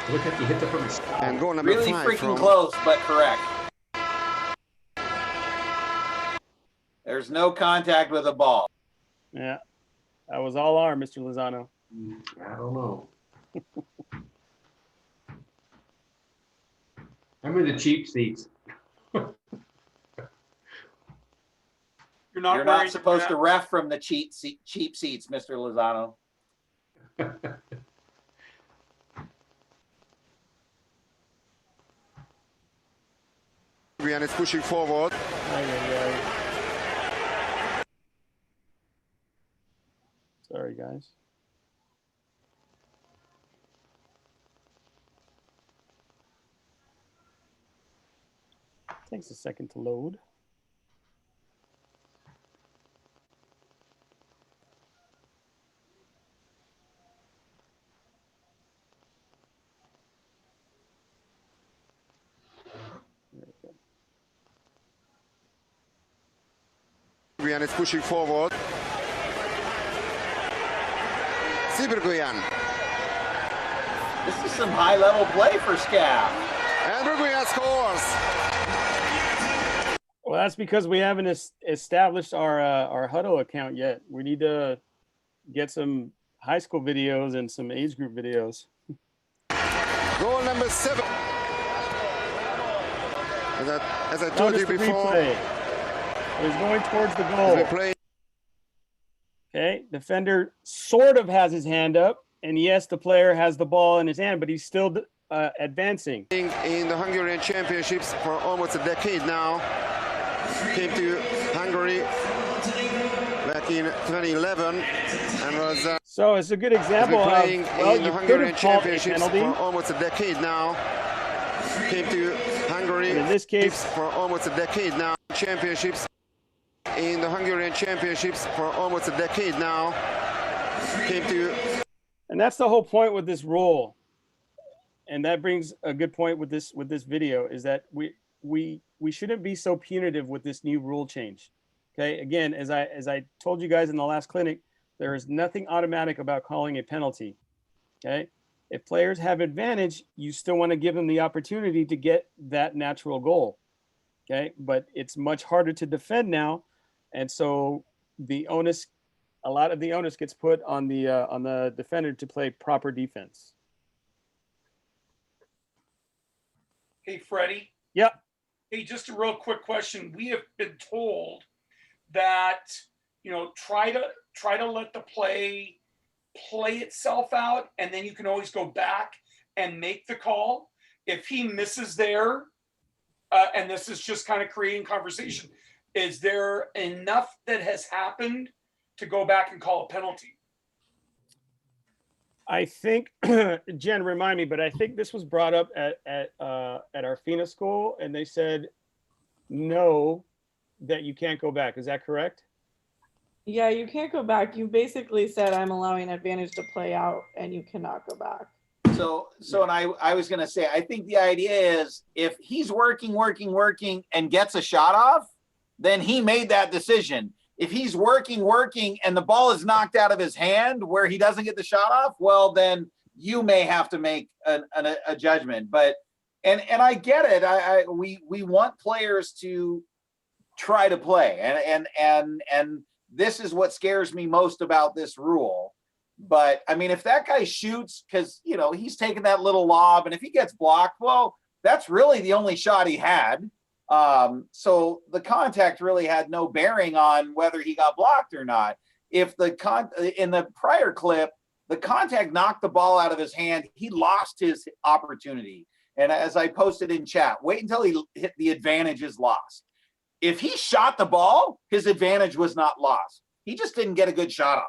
at you hit the from the side. And goal number Really 5 freaking from. close, but correct. There's no contact with the ball. Yeah, that was all arm, Mr. Lozano. I don't know. I'm in the cheap seats. You're You're not not supposed to ref from the cheap seats, Mr. Lozano. And it's pushing forward. Sorry, guys. Takes a second to load. And it's pushing forward. Sibirguyan. This is some high-level play for Scaf. And Burguyan scores. Well, that's because we haven't established our Hutto account yet. We need to get some high school videos and some age group videos. Goal number 7. As I told you before. He's going towards the goal. Okay, defender sort of has his hand up, and yes, the player has the ball in his hand, but he's still advancing. In the Hungarian Championships for almost a decade now. Came to Hungary back in 2011 and was So it's a good example of, playing well, in the you could Hungarian have called a Championships penalty. for almost a decade now. Came to Hungary And in this case, for almost a decade now. Championships in the Hungarian Championships for almost a decade now. Came to, and that's the whole point with this rule. And that brings a good point with this video, is that we shouldn't be so punitive with this new rule change. Okay, again, as I told you guys in the last clinic, there is nothing automatic about calling a penalty. Okay, if players have advantage, you still want to give them the opportunity to get that natural goal. Okay, but it's much harder to defend now, and so a lot of the onus gets put on the defender to play proper defense. Hey, Freddie. Yep. Hey, just a real quick question. We have been told that, try to let the play itself out, and then you can always go back and make the call. If he misses there, and this is just kind of creating conversation, is there enough that has happened to go back and call a penalty? I think, Jen, remind me, but I think this was brought up at our FINA school, and they said no, that you can't go back. Is that correct? Yeah, you can't go back. You basically said I'm allowing advantage to play out, and you cannot go back. So and I was going to say, I think the idea is if he's working and gets a shot off, then he made that decision. If he's working and the ball is knocked out of his hand where he doesn't get the shot off, well, then you may have to make a judgment. But and I get it. We want players to try to play, and this is what scares me most about this rule. But I mean, if that guy shoots because he's taking that little lob, and if he gets blocked, well, that's really the only shot he had. So the contact really had no bearing on whether he got blocked or not. If in the prior clip, the contact knocked the ball out of his hand, he lost his opportunity. And as I posted in chat, wait until he hit the advantage is lost. If he shot the ball, his advantage was not lost. He just didn't get a good shot off.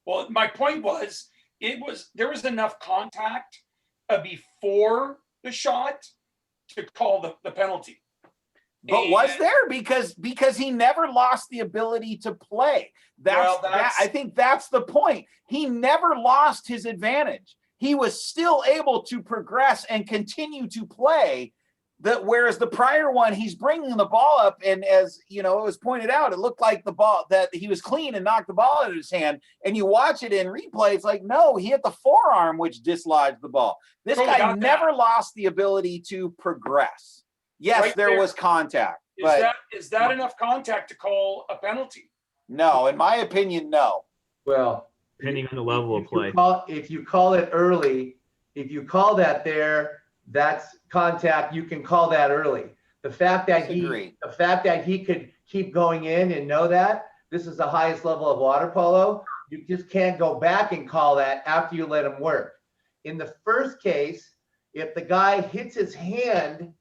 Well, my point was, there was enough contact before the shot to call the penalty. But was there? Because he never lost the ability to play. I think that's the point. He never lost his advantage. He was still able to progress and continue to play. Whereas the prior one, he's bringing the ball up, and as it was pointed out, it looked like the ball that he was clean and knocked the ball out of his hand. And you watch it in replay, it's like, no, he hit the forearm, which dislodged the ball. This guy never lost the ability to progress. Yes, Right there was contact. Is that enough contact to call a penalty? No, in my opinion, no. Well, depending on the level of play. If you call it early, if you call that there, that's contact. You can call that early. The fact that he could keep going in and know that this is the highest level of water polo, you just can't go back and call that after you let him work. In the first case, if the guy hits his hand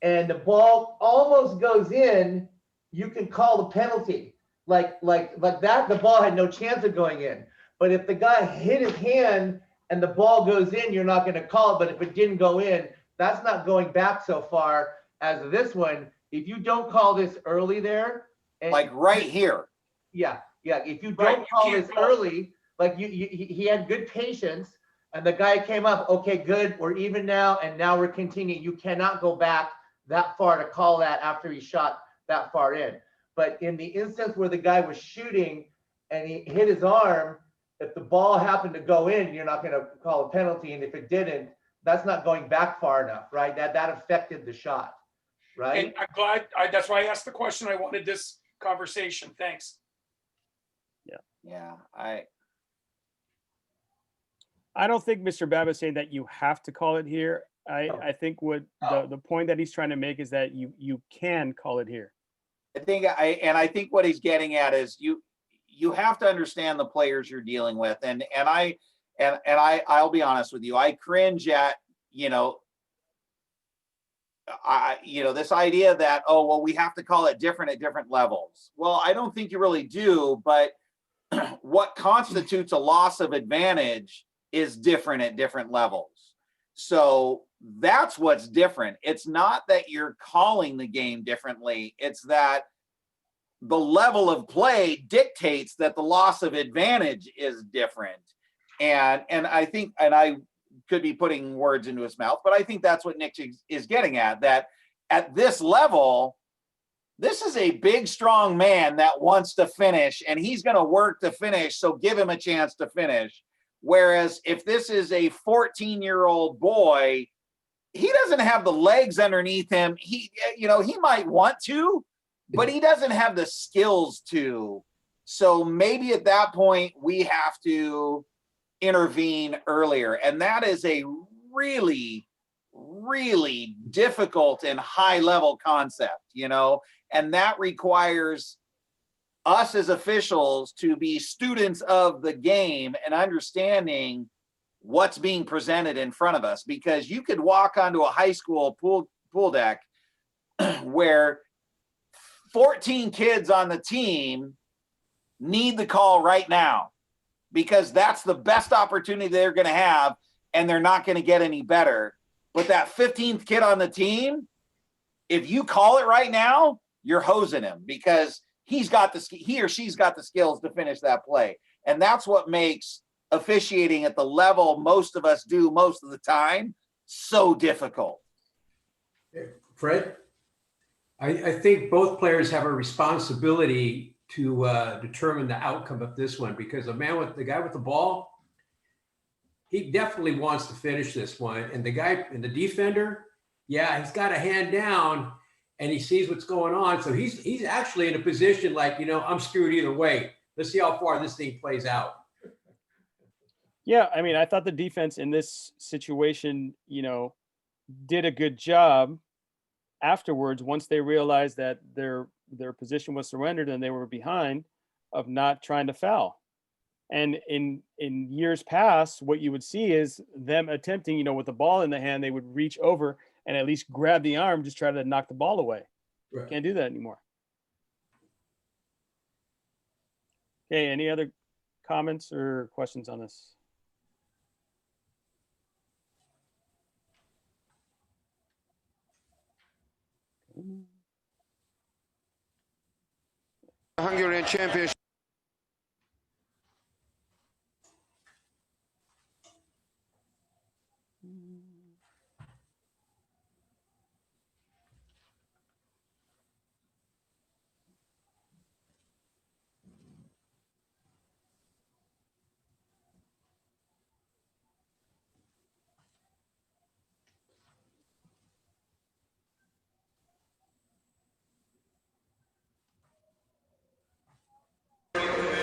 and the ball almost goes in, you can call the penalty. Like that, the ball had no chance of going in. But if the guy hit his hand and the ball goes in, you're not going to call it. But if it didn't go in, that's not going back so far as this one. If you don't call this early there, like right here. Yeah. If you don't call this early, like he had good patience, and the guy came up, okay, good, we're even now, and now we're continuing. You cannot go back that far to call that after he shot that far in. But in the instance where the guy was shooting and he hit his arm, if the ball happened to go in, you're not going to call a penalty. And if it didn't, that's not going back far enough, right? That affected the shot, right? And I'm glad, that's why I asked the question. I wanted this conversation. Thanks. Yeah. I don't think Mr. Babbitt's saying that you have to call it here. I think what the point that he's trying to make is that you can call it here. I think what he's getting at is you have to understand the players you're dealing with, and I'll be honest with you, I cringe at this idea that we have to call it different at different levels. Well, I don't think you really do, but what constitutes a loss of advantage is different at different levels. So that's what's different. It's not that you're calling the game differently. It's that the level of play dictates that the loss of advantage is different. And I think, and I could be putting words into his mouth, but I think that's what Nick is getting at, that at this level, this is a big, strong man that wants to finish, and he's going to work to finish. So give him a chance to finish. Whereas if this is a 14-year-old boy, he doesn't have the legs underneath him. He might want to, but he doesn't have the skills to. So maybe at that point we have to intervene earlier. And that is a really, really difficult and high level concept, and that requires us as officials to be students of the game and understanding what's being presented in front of us. Because you could walk onto a high school pool deck where 14 kids on the team need the call right now, because that's the best opportunity they're going to have, and they're not going to get any better. But that 15th kid on the team, if you call it right now, you're hosing him, because he or she's got the skills to finish that play. And that's what makes officiating at the level most of us do most of the time so difficult. Fred, I think both players have a responsibility to determine the outcome of this one, because the guy with the ball, he definitely wants to finish this one. And the defender, yeah, he's got a hand down and he sees what's going on. So he's actually in a position like, I'm screwed either way. Let's see how far this thing plays out. Yeah, I mean, I thought the defense in this situation, did a good job afterwards, once they realized that their position was surrendered and they were behind, of not trying to foul. And in years past, what you would see is them attempting, with the ball in the hand, they would reach over and at least grab the arm, just try to knock the ball away. Right. Can't do that anymore. Okay, any other comments or questions on this? Hungarian Championship.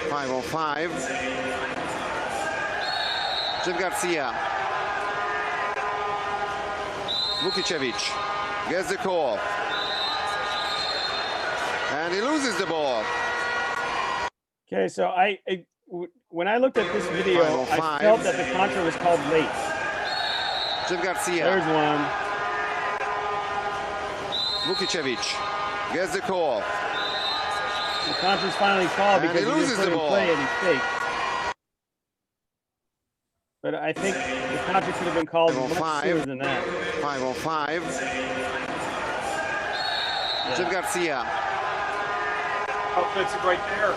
Five on five. Jeff Garcia. Vukicevic gets the call. And he loses the ball. Okay, so when I looked at this video, I felt that the contra was called late. Jeff Garcia. There's one. Vukicevic gets the call. The contra's finally called because he loses the ball. Play and he faked. But I think the contra could have been called much sooner than that. 5 on 5. Yeah. Jeff Garcia. Offensive right there.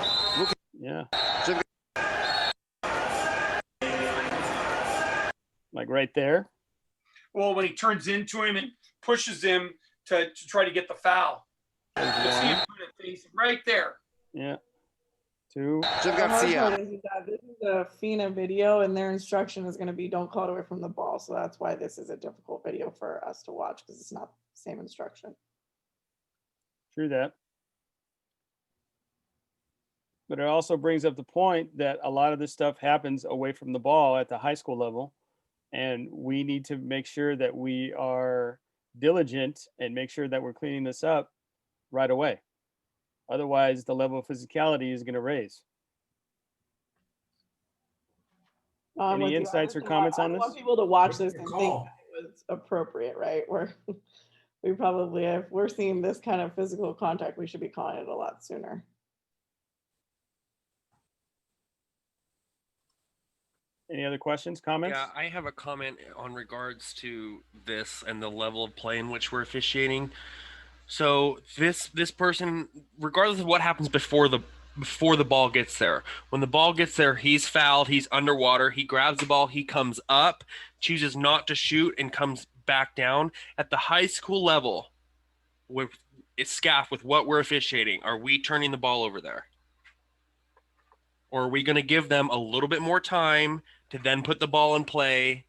Yeah. Jeff. Like right there. Well, when he turns into him and pushes him to try to get the foul. You see him put it face right there. Yeah. 2. Jeff Garcia. This is a FINA video, and their instruction is going to be don't call it away from the ball. So that's why this is a difficult video for us to watch, because it's not the same instruction. True that. But it also brings up the point that a lot of this stuff happens away from the ball at the high school level. And we need to make sure that we are diligent and make sure that we're cleaning this up right away. Otherwise, the level of physicality is going to raise. Any insights or comments on this? I want people to watch this and think that it was appropriate, right? We probably, if we're seeing this kind of physical contact, we should be calling it a lot sooner. Any other questions, comments? Yeah, I have a comment on regards to this and the level of play in which we're officiating. So this person, regardless of what happens before the ball gets there, when the ball gets there, he's fouled, he's underwater, he grabs the ball, he comes up, chooses not to shoot, and comes back down. At the high school level, with Scaf, with what we're officiating, are we turning the ball over there? Or are we going to give them a little bit more time to then put the ball in play?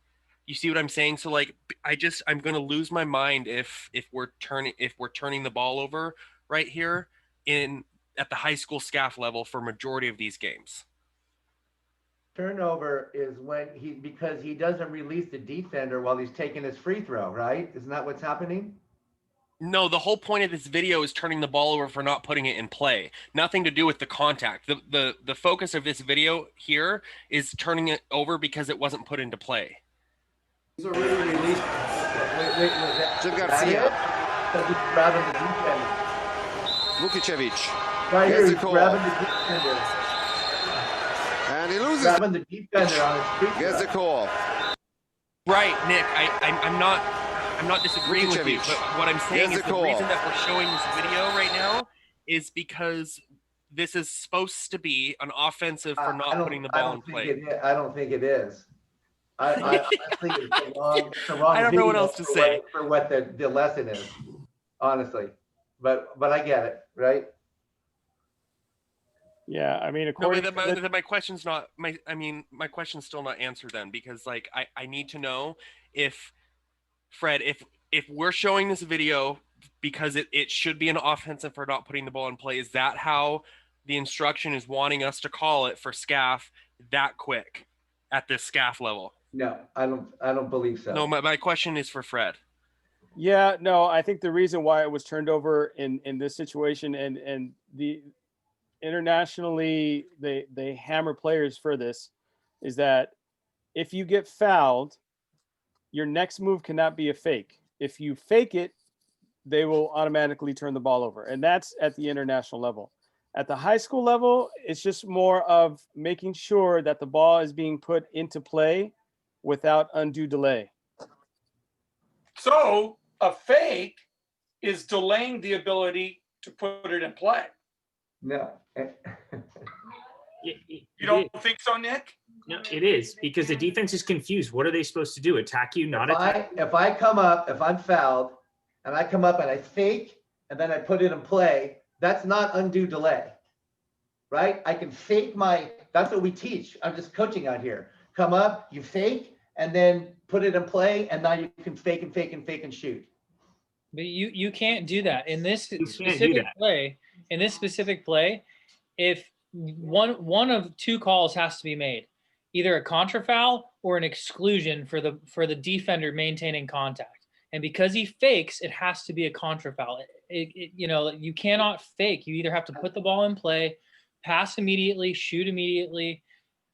You see what I'm saying? So like, I'm going to lose my mind if we're turning the ball over right here at the high school Scaf level for majority of these games. Turnover is when because he doesn't release the defender while he's taking his free throw, right? Isn't that what's happening? No, the whole point of this video is turning the ball over for not putting it in play. Nothing to do with the contact. The focus of this video here is turning it over because it wasn't put into play. He's already released. Wait, was that Jim Garcia. Because he's grabbing the defender. Vukicevic. Right here, Gets he's the call. grabbing the defender. And he loses. Grabbing the defender on his free throw. Gets the call. Right, Nick. I'm not disagreeing with you, but what I'm saying is the reason that we're showing this video right now is because this is supposed to be an offensive for not putting the ball in play. I don't think it is. I think it's the wrong I don't know what video else to say. for what the lesson is, honestly. But I get it, right? Yeah, I mean, No, according but my question's not my question's still not answered then, because like I need to know if Fred, if we're showing this video because it should be an offensive for not putting the ball in play, is that how the instruction is wanting us to call it for Scaf that quick at this Scaf level? No, I don't believe so. No, my question is for Fred. Yeah, no, I think the reason why it was turned over in this situation and the internationally they hammer players for this is that if you get fouled, your next move cannot be a fake. If you fake it, they will automatically turn the ball over. And that's at the international level. At the high school level, it's just more of making sure that the ball is being put into play without undue delay. So a fake is delaying the ability to put it in play. No. You don't think so, Nick? No, it is, because the defense is confused. What are they supposed to do? Attack you, not attack? If I come up, if I'm fouled, and I come up and I fake, and then I put it in play, that's not undue delay, right? I can fake that's what we teach. I'm just coaching out here. Come up, you fake, and then put it in play, and now you can fake and fake and fake and shoot. But you can't do that in this specific play. In this specific play, if one of two calls has to be made, either a contra foul or an exclusion for the defender maintaining contact. And because he fakes, it has to be a contra foul. You cannot fake. You either have to put the ball in play, pass immediately, shoot immediately.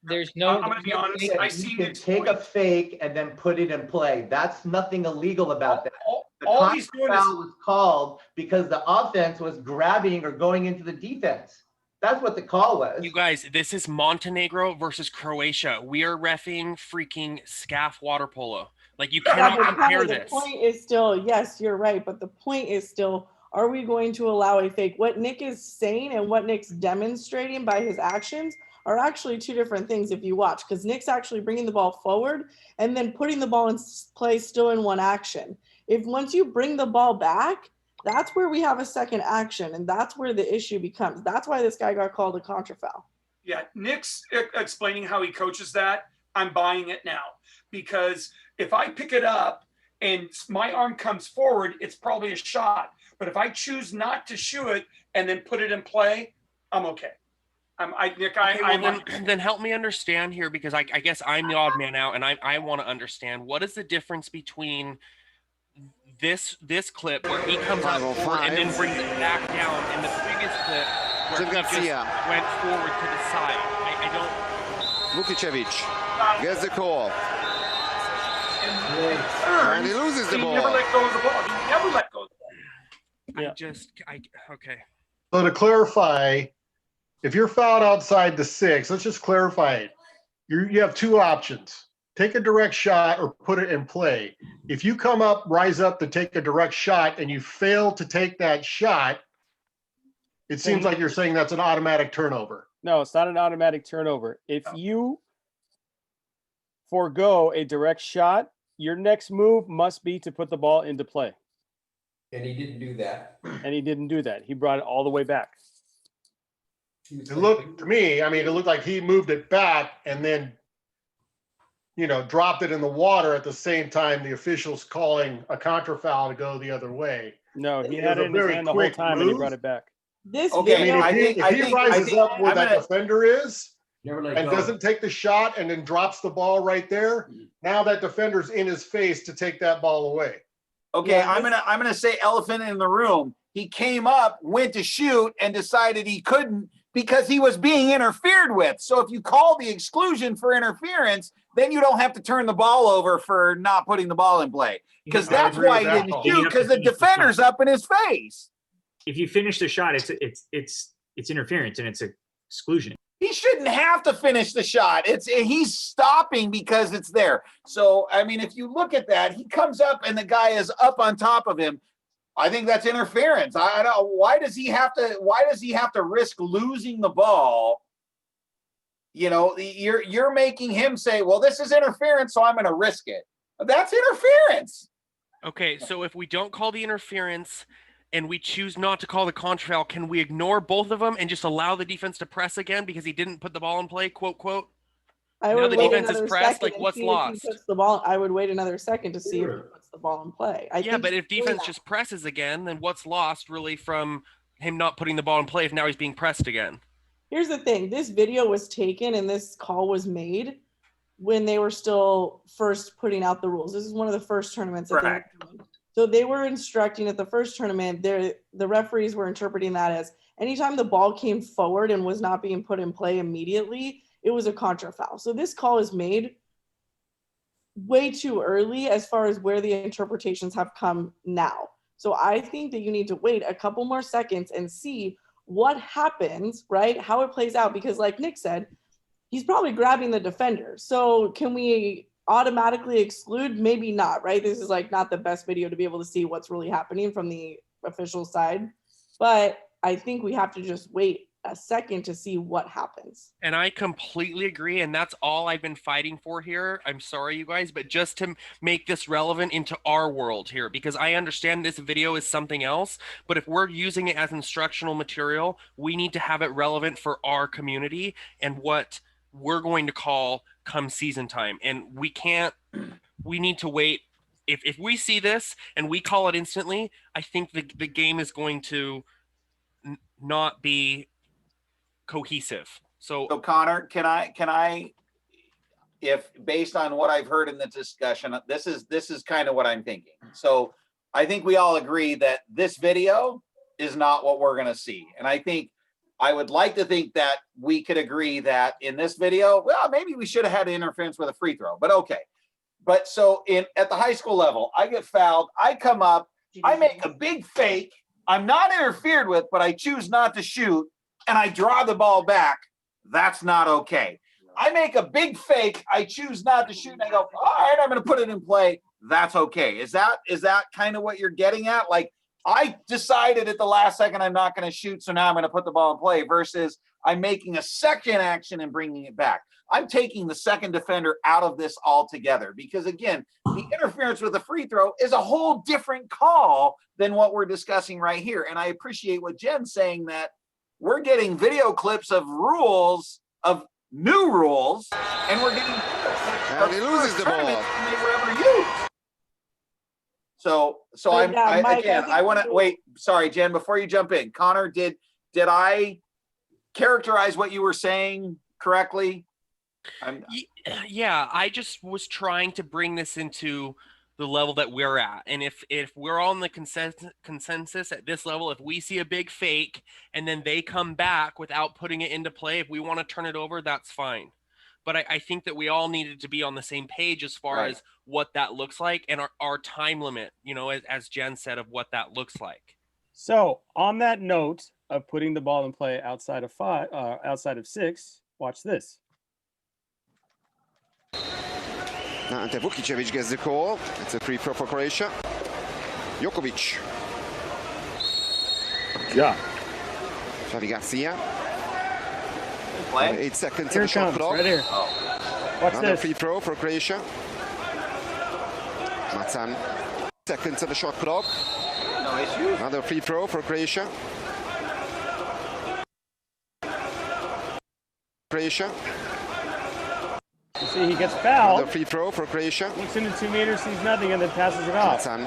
There's no. I'm going to be honest. I see you can take a fake and then put it in play. That's nothing illegal about that. The all he's doing foul was called because the offense was grabbing or going into the defense. That's what the call was. You guys, this is Montenegro versus Croatia. We are reffing freaking Scaf water polo. Like, you cannot compare this. The point is still, yes, you're right. But the point is still, are we going to allow a fake? What Nick is saying and what Nick's demonstrating by his actions are actually two different things if you watch, because Nick's actually bringing the ball forward and then putting the ball in play still in one action. If once you bring the ball back, that's where we have a second action, and that's where the issue becomes. That's why this guy got called a contra foul. Yeah, Nick's explaining how he coaches that. I'm buying it now, because if I pick it up and my arm comes forward, it's probably a shot. But if I choose not to shoot it and then put it in play, I'm okay. Then help me understand here, because I guess I'm the odd man out, and I want to understand what is the difference between this clip where he comes up forward and then brings it back down, and the previous clip where he just went forward to the side. I don't. Vukicevic gets the call. And he loses the ball. He never let go of the ball. He never let go of the ball. Okay. So to clarify, if you're fouled outside the 6, let's just clarify it. you have two options. Take a direct shot or put it in play. If you come up, rise up to take a direct shot and you fail to take that shot, it seems like you're saying that's an automatic turnover. No, it's not an automatic turnover. If you forego a direct shot, your next move must be to put the ball into play. And he didn't do that. And he didn't do that. He brought it all the way back. It looked to me, I mean, it looked like he moved it back and then, dropped it in the water at the same time the officials calling a contra foul to go the other way. No, he had it in his hand the whole time and he brought it back. This video, video, if he rises up where that defender is Never let and go. doesn't take the shot and then drops the ball right there, now that defender's in his face to take that ball away. Okay, I'm gonna say elephant in the room. He came up, went to shoot, and decided he couldn't because he was being interfered with. So if you call the exclusion for interference, then you don't have to turn the ball over for not putting the ball in play. Because that's why he didn't shoot, because the defender's up in his face. If you finish the shot, it's interference and it's exclusion. He shouldn't have to finish the shot. He's stopping because it's there. So I mean, if you look at that, he comes up and the guy is up on top of him. I think that's interference. I don't. Why does he have to risk losing the ball? You're making him say, "Well, this is interference, so I'm going to risk it." That's interference. Okay, so if we don't call the interference and we choose not to call the contra foul, can we ignore both of them and just allow the defense to press again because he didn't put the ball in play? Quote, quote. I Now would the wait defense is another pressed, second like and what's see if lost? he puts the ball. I would wait another second to see if he puts the ball in play. Yeah, but if defense just presses again, then what's lost really from him not putting the ball in play if now he's being pressed again? Here's the thing. This video was taken and this call was made when they were still first putting out the rules. This is one of the first tournaments. So they were instructing at the first tournament, the referees were interpreting that as anytime the ball came forward and was not being put in play immediately, it was a contra foul. So this call is made way too early as far as where the interpretations have come now. So I think that you need to wait a couple more seconds and see what happens, right? How it plays out. Because like Nick said, he's probably grabbing the defender. So can we automatically exclude? Maybe not, right? This is like not the best video to be able to see what's really happening from the official side. But I think we have to just wait a second to see what happens. And I completely agree. And that's all I've been fighting for here. I'm sorry, you guys, but just to make this relevant into our world here, because I understand this video is something else, but if we're using it as instructional material, we need to have it relevant for our community and what we're going to call come season time. And we need to wait. If we see this and we call it instantly, I think the game is going to not be cohesive. So Connor, can I, if based on what I've heard in the discussion, this is kind of what I'm thinking. So I think we all agree that this video is not what we're going to see. And I would like to think that we could agree that in this video, well, maybe we should have had interference with a free throw, but okay. But so at the high school level, I get fouled. I come up, I make a big fake. I'm not interfered with, but I choose not to shoot. And I draw the ball back. That's not okay. I make a big fake. I choose not to shoot. And I go, all right, I'm going to put it in play. That's okay. Is that kind of what you're getting at? Like, I decided at the last second I'm not going to shoot, so now I'm going to put the ball in play versus I'm making a second action and bringing it back. I'm taking the second defender out of this altogether because, again, the interference with a free throw is a whole different call than what we're discussing right here. And I appreciate what Jen's saying, that we're getting video clips of rules, of new rules, and we're getting and he loses the ball. They were ever used. So I want to wait. Sorry, Jen, before you jump in, Connor, did I characterize what you were saying correctly? Yeah, I just was trying to bring this into the level that we're at. And if we're on the consensus at this level, if we see a big fake and then they come back without putting it into play, if we want to turn it over, that's fine. But I think that we all needed to be on the same page as far as what that looks like and our time limit, as Jen said, of what that looks like. So on that note of putting the ball in play outside of 6, watch this. Now Ante Vukicevic gets the call. It's a free throw for Croatia. Jokovic. Yeah. Xavi Garcia. Play. 8 seconds Here on it the shot comes, clock. right here. Oh. Watch Another this. free throw for Croatia. Matsan. Seconds on the shot clock. No issue. Another free throw for Croatia. Croatia. You see, he gets fouled. Another free throw for Croatia. Looks into 2 meters, sees nothing, and then passes it off. Matsan.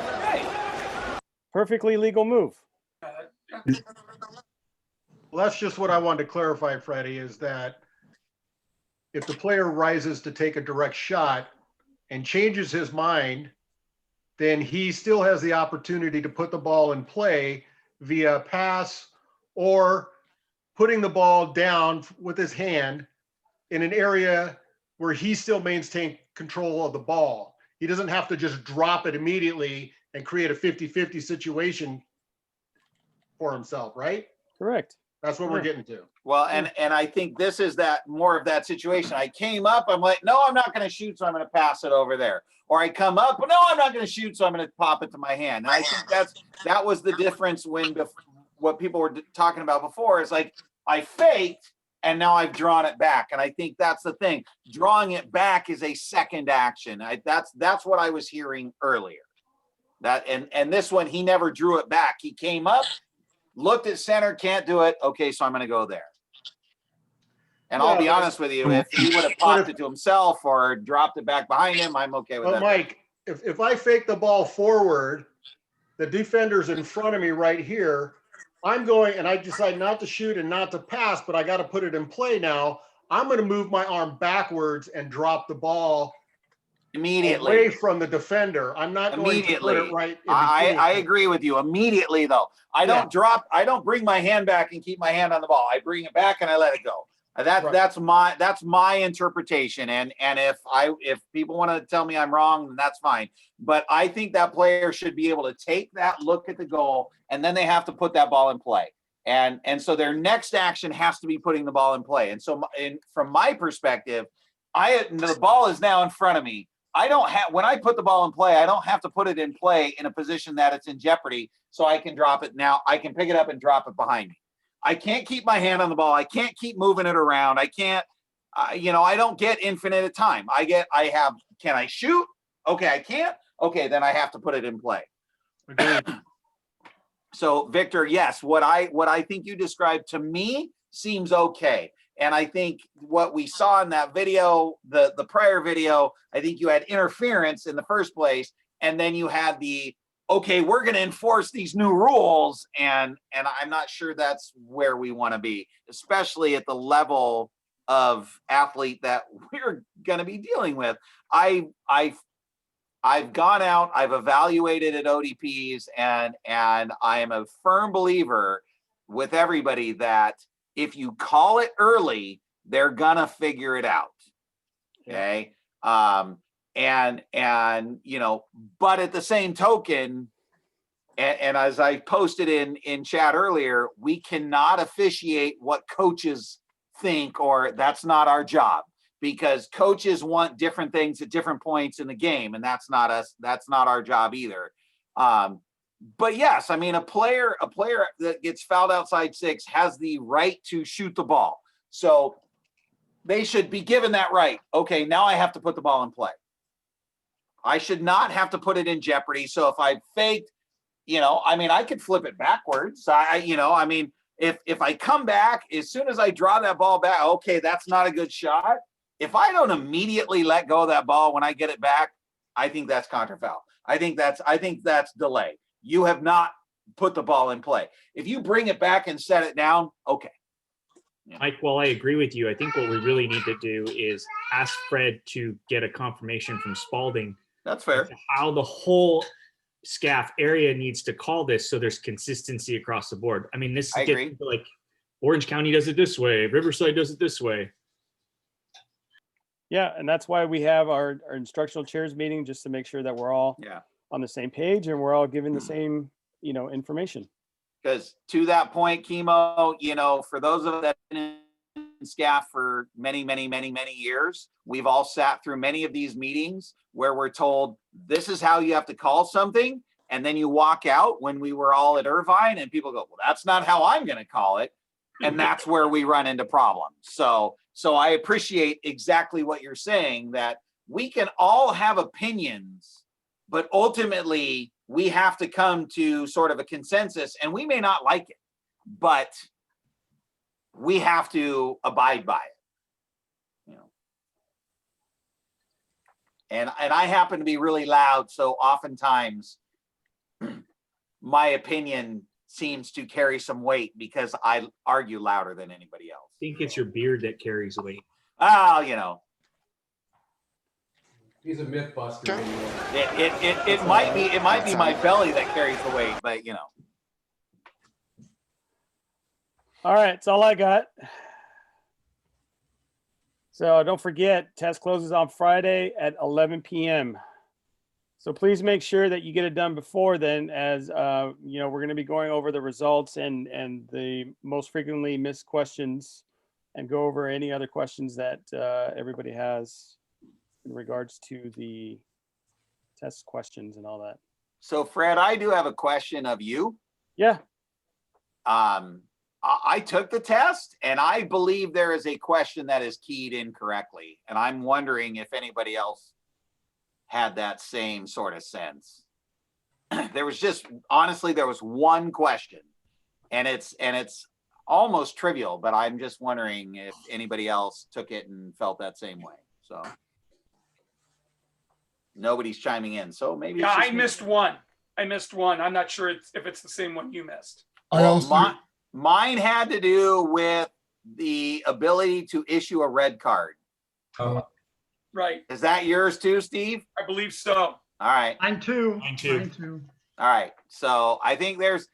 Perfectly legal move. Well, that's just what I wanted to clarify, Freddie, is that if the player rises to take a direct shot and changes his mind, then he still has the opportunity to put the ball in play via pass or putting the ball down with his hand in an area where he still maintains control of the ball. He doesn't have to just drop it immediately and create a 50-50 situation for himself, right? Correct. That's what we're getting to. Well, and I think this is that more of that situation. I came up, I'm like, no, I'm not going to shoot, so I'm going to pass it over there. Or I come up, but no, I'm not going to shoot, so I'm going to pop it to my hand. And I think that was the difference when what people were talking about before is like I faked and now I've drawn it back. And I think that's the thing. Drawing it back is a second action. That's what I was hearing earlier. That and this one, he never drew it back. He came up, looked at center, can't do it. Okay, so I'm going to go there. And I'll be honest with you, if he would have popped it to himself or dropped it back behind him, I'm okay with that. But Mike, if I fake the ball forward, the defender's in front of me right here, I'm going and I decide not to shoot and not to pass, but I got to put it in play now. I'm going to move my arm backwards and drop the ball immediately away from the defender. I'm not going to put it right in I agree with you immediately though. I don't bring my hand back and keep my hand on the ball. I bring it back and I let it go. That's my interpretation. And if people want to tell me I'm wrong, then that's fine. But I think that player should be able to take that look at the goal and then they have to put that ball in play. And so their next action has to be putting the ball in play. And so from my perspective, the ball is now in front of me. When I put the ball in play, I don't have to put it in play in a position that it's in jeopardy. So I can drop it now. I can pick it up and drop it behind me. I can't keep my hand on the ball. I can't keep moving it around. I can't, I don't get infinite time. Can I shoot? Okay, I can't. Okay, then I have to put it in play. So Victor, yes, what I think you described to me seems okay. And I think what we saw in that video, the prior video, I think you had interference in the first place. And then you had okay, we're going to enforce these new rules. And I'm not sure that's where we want to be, especially at the level of athlete that we're going to be dealing with. I've gone out, I've evaluated at ODPs, and I am a firm believer with everybody that if you call it early, they're gonna figure it out. Okay. And but at the same token, and as I posted in chat earlier, we cannot officiate what coaches think, or that's not our job, because coaches want different things at different points in the game, and that's not us. That's not our job either. But yes, I mean, a player that gets fouled outside 6 has the right to shoot the ball. So they should be given that right. Okay, now I have to put the ball in play. I should not have to put it in jeopardy. So if I faked, I could flip it backwards. If I come back, as soon as I draw that ball back, okay, that's not a good shot. If I don't immediately let go of that ball when I get it back, I think that's contra foul. I think that's delay. You have not put the ball in play. If you bring it back and set it down, okay. Mike, while I agree with you, I think what we really need to do is ask Fred to get a confirmation from Spalding. That's fair. How the whole Scaf area needs to call this so there's consistency across the board. I mean, this gets like Orange County does it this way, Riverside does it this way. Yeah, and that's why we have our instructional chairs meeting, just to make sure that we're all on the same page and we're all given the same, information. Because to that point, Chemo, for those of that Scaf for many, many, many, many years. We've all sat through many of these meetings where we're told, this is how you have to call something. And then you walk out when we were all at Irvine and people go, well, that's not how I'm going to call it. And that's where we run into problems. So I appreciate exactly what you're saying, that we can all have opinions, but ultimately we have to come to sort of a consensus, and we may not like it, but we have to abide by it. And I happen to be really loud, so oftentimes my opinion seems to carry some weight because I argue louder than anybody else. I think it's your beard that carries weight. Oh, He's a myth buster. it might be my belly that carries the weight, but All right, that's all I got. So don't forget, test closes on Friday at 11 p.m. So please make sure that you get it done before then, as we're going to be going over the results and the most frequently missed questions, and go over any other questions that everybody has in regards to the test questions and all that. So Fred, I do have a question of you. Yeah. I took the test and I believe there is a question that is keyed incorrectly. And I'm wondering if anybody else had that same sort of sense. There was one question, and it's almost trivial, but I'm just wondering if anybody else took it and felt that same way. So nobody's chiming in. So maybe Yeah, I missed one. I'm not sure if it's the same one you missed. Well, mine had to do with the ability to issue a red card. Oh. Right. Is that yours too, Steve? I believe so. All right. Mine too. All right. So I think there's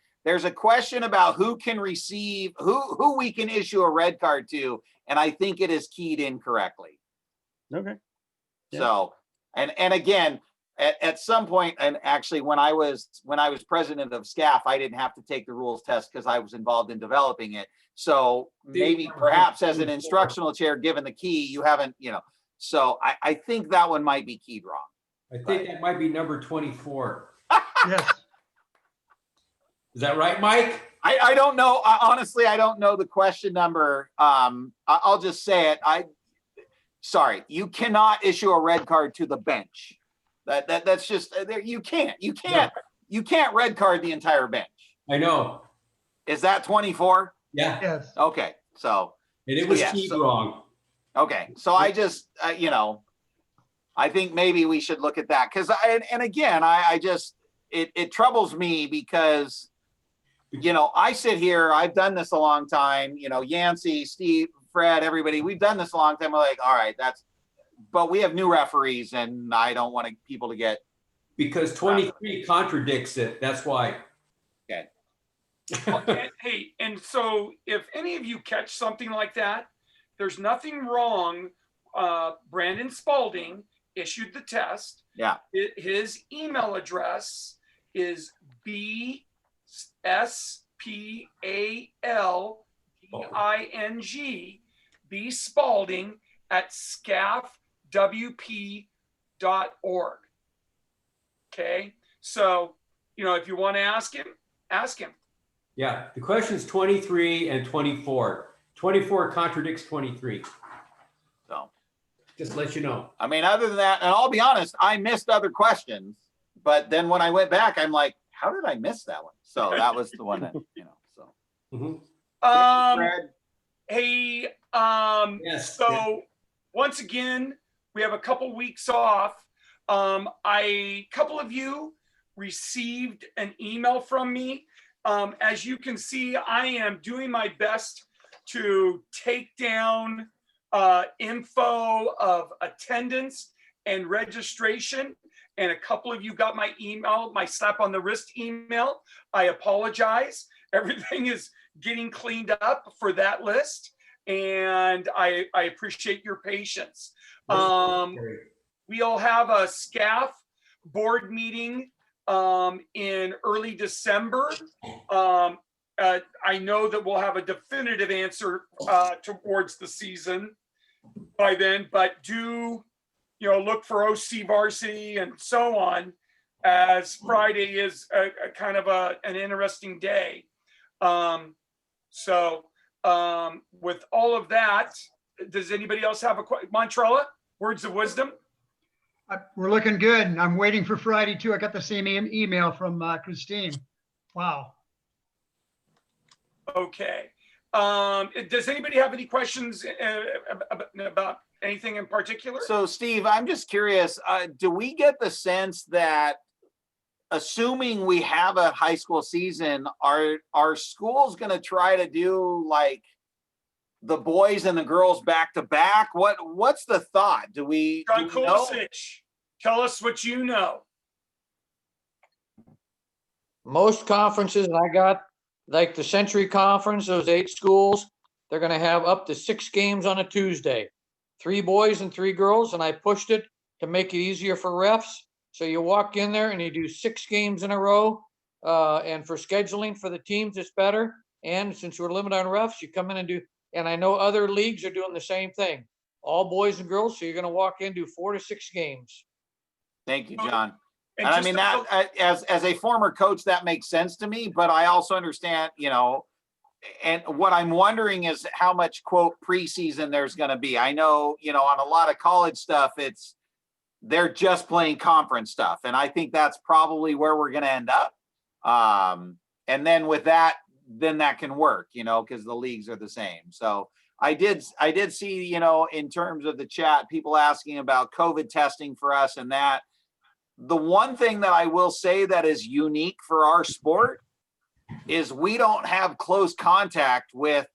a question about who can receive, who we can issue a red card to, and I think it is keyed incorrectly. Okay. Yeah. So, and again, at some point, and actually when I was president of Scaf, I didn't have to take the rules test because I was involved in developing it. So maybe perhaps as an instructional chair, given the key, you haven't, so I think that one might be keyed wrong. I think that might be number 24. Yes. Is that right, Mike? I don't know. Honestly, I don't know the question number. I'll just say it. Sorry, you cannot issue a red card to the bench. That's just you can't red card the entire bench. I know. Is that 24? Yeah. Yes. Okay. So. And it was keyed wrong. Okay. So I just I think maybe we should look at that because it troubles me because I sit here, I've done this a long time, Yancey, Steve, Fred, everybody, we've done this a long time. We're like, all right, but we have new referees and I don't want people to get. Because 23 contradicts it. That's why. Okay. Hey, and so if any of you catch something like that, there's nothing wrong. Brandon Spalding issued the test. Yeah. His email address is BSPALDING, B Spalding @scafwp.org. Okay. So, if you want to ask him, ask him. Yeah. The question's 23 and 24. 24 contradicts 23. So just let you know. I mean, other than that, and I'll be honest, I missed other questions, but then when I went back, I'm like, how did I miss that one? So that was the one that, so. Mm-hmm. Fred? Hey, yes. So once again, we have a couple weeks off. A couple of you received an email from me. As you can see, I am doing my best to take down info of attendance and registration. And a couple of you got my email, my slap on the wrist email. I apologize. Everything is getting cleaned up for that list. And I appreciate your patience. We'll have a Scaf board meeting in early December. I know that we'll have a definitive answer towards the season by then, but do, look for OC varsity and so on, as Friday is a kind of an interesting day. With all of that, does anybody else have a question? Montrella, words of wisdom? We're looking good. And I'm waiting for Friday too. I got the same email from Christine. Wow. Okay. Does anybody have any questions about anything in particular? So Steve, I'm just curious, do we get the sense that, assuming we have a high school season, are schools going to try to do like the boys and the girls back to back? What's the thought? Do we John know? Kulisic, tell us what you know. Most conferences, and I got like the Century Conference, those 8 schools, they're going to have up to 6 games on a Tuesday, 3 boys and 3 girls. And I pushed it to make it easier for refs. So you walk in there and you do 6 games in a row. And for scheduling for the teams, it's better. And since we're limited on refs, you come in and do, and I know other leagues are doing the same thing, all boys and girls. So you're going to walk in, do 4 to 6 games. Thank you, John. And I mean, that as a former coach, that makes sense to me, but I also understand, and what I'm wondering is how much quote preseason there's going to be. I know, on a lot of college stuff, they're just playing conference stuff. And I think that's probably where we're going to end up. And then with that, then that can work, because the leagues are the same. So I did see, in terms of the chat, people asking about COVID testing for us and that. The one thing that I will say that is unique for our sport is we don't have close contact with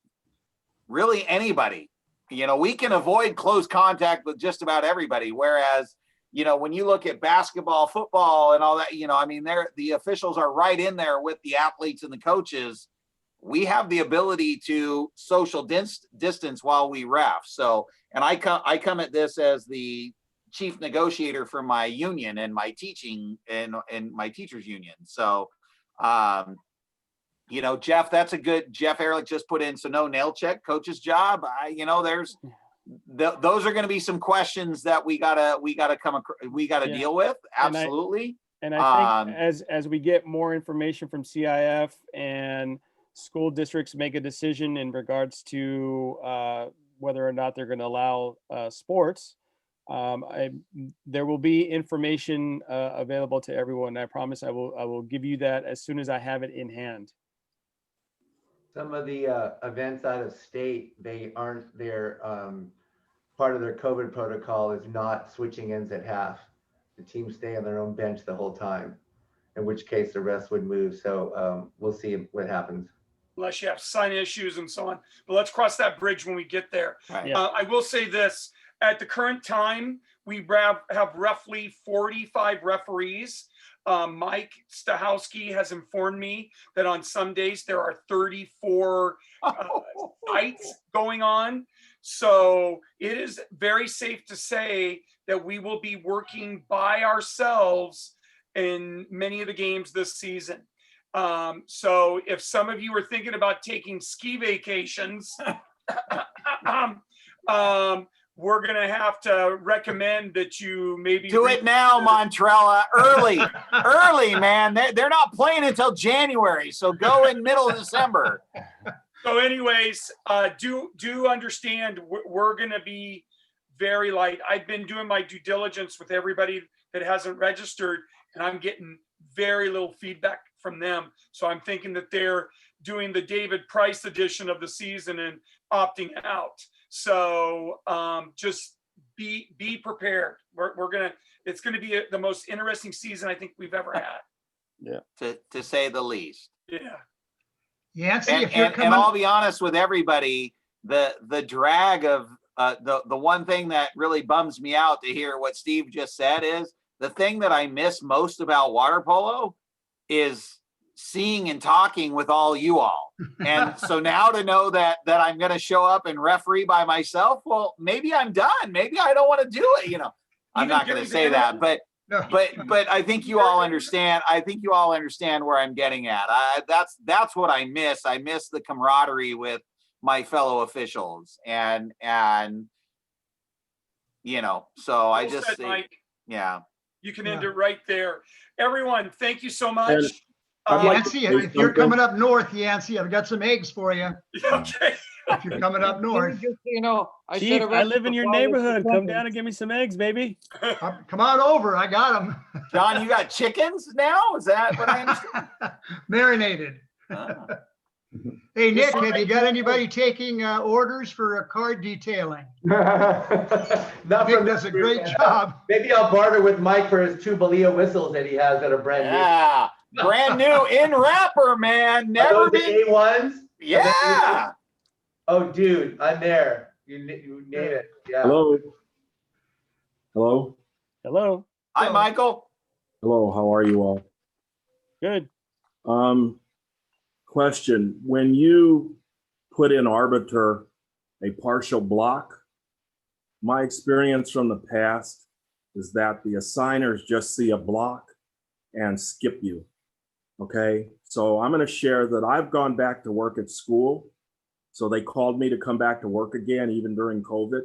really anybody. We can avoid close contact with just about everybody. Whereas, when you look at basketball, football, and all that, the officials are right in there with the athletes and the coaches. We have the ability to social distance while we ref. So, and I come at this as the chief negotiator for my union and my teaching and my teachers union. So, Jeff, that's a good, Jeff Ehrlich just put in, so no nail check coach's job. Those are going to be some questions that we gotta deal with. Absolutely. And I think as we get more information from CIF and school districts make a decision in regards to whether or not they're going to allow sports, there will be information available to everyone. I promise I will give you that as soon as I have it in hand. Some of the events out of state, they aren't their part of their COVID protocol is not switching ends at half. The teams stay on their own bench the whole time, in which case the rest would move. So we'll see what happens. Unless you have sign issues and so on. But let's cross that bridge when we get there. Right. I will say this. At the current time, we have roughly 45 referees. Mike Stahowski has informed me that on some days there are 34 fights going on. So it is very safe to say that we will be working by ourselves in many of the games this season. So if some of you are thinking about taking ski vacations, we're going to have to recommend that you maybe do it now, Montrella, early, man. They're not playing until January. So go in middle of December. So anyways, do understand we're going to be very light. I've been doing my due diligence with everybody that hasn't registered, and I'm getting very little feedback from them. So I'm thinking that they're doing the David Price edition of the season and opting out. So just be prepared. It's gonna be the most interesting season I think we've ever had. Yeah, to say the least. Yeah. Yeah. And I'll be honest with everybody, the drag of the one thing that really bums me out to hear what Steve just said is the thing that I miss most about water polo is seeing and talking with all you all. And so now to know that I'm going to show up and referee by myself, well, maybe I'm done. Maybe I don't want to do it. I'm not going to say that, but But I think you all understand. I think you all understand where I'm getting at. That's what I miss. I miss the camaraderie with my fellow officials, and you know. So I Well just said, say, Mike. yeah. You can end it right there. Everyone, thank you so much. Yancey, if you're coming up north, Yancey, I've got some eggs for you. Okay. If you're coming up north. You know, Chief, I live in your neighborhood. Come down and give me some eggs, baby. Come on over. I got them. John, you got chickens now? Is that what I understand? Marinated. Hey, Nick, have you got anybody taking orders for a card detailing? Not Nick from does this a group, great man. job. Maybe I'll barter with Mike for his 2 Belia whistles that he has that are brand new. Yeah, brand new in wrapper, man. Never Are those been. the A1s? Yeah. Oh, dude, I'm there. You name it. Yeah. Hello. Hello. Hello. Hi, Michael. Hello. How are you all? Good. Question: when you put in arbiter a partial block, my experience from the past is that the assigners just see a block and skip you. Okay, so I'm going to share that I've gone back to work at school. So they called me to come back to work again, even during COVID.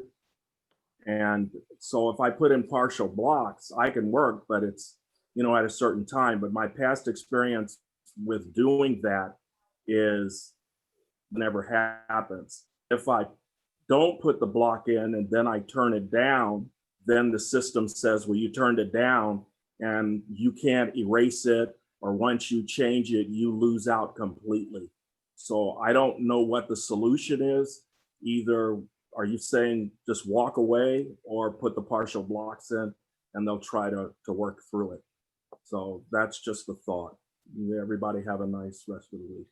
And so if I put in partial blocks, I can work, but it's, you know, at a certain time. But my past experience with doing that is never happens. If I don't put the block in and then I turn it down, then the system says, well, you turned it down and you can't erase it, or once you change it, you lose out completely. So I don't know what the solution is. Either are you saying just walk away or put the partial blocks in and they'll try to work through it. So that's just the thought. Everybody have a nice rest of the week.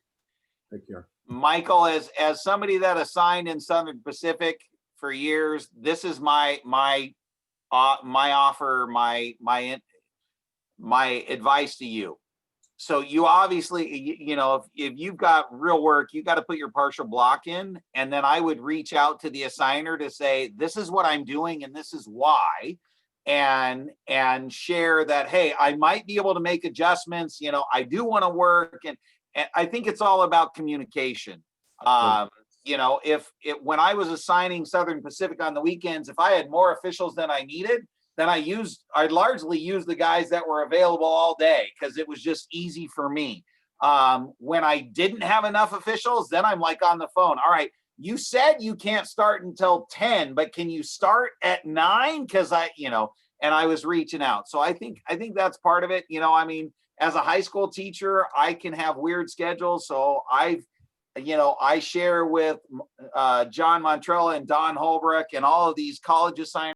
Take care. Michael, as somebody that assigned in Southern Pacific for years, this is my offer, my advice to you. So you obviously, you know, if you've got real work, you got to put your partial block in, and then I would reach out to the assigner to say, this is what I'm doing and this is why, and share that, hey, I might be able to make adjustments. You know, I do want to work, and I think it's all about communication. You know, when I was assigning Southern Pacific on the weekends, if I had more officials than I needed, then I largely used the guys that were available all day because it was just easy for me. When I didn't have enough officials, then I'm like on the phone. All right, you said you can't start until 10, but can you start at 9? Because I was reaching out. So I think that's part of it. You know, I mean, as a high school teacher, I can have weird schedules. So I share with John Montrella and Don Holbrook and all of these college assignments.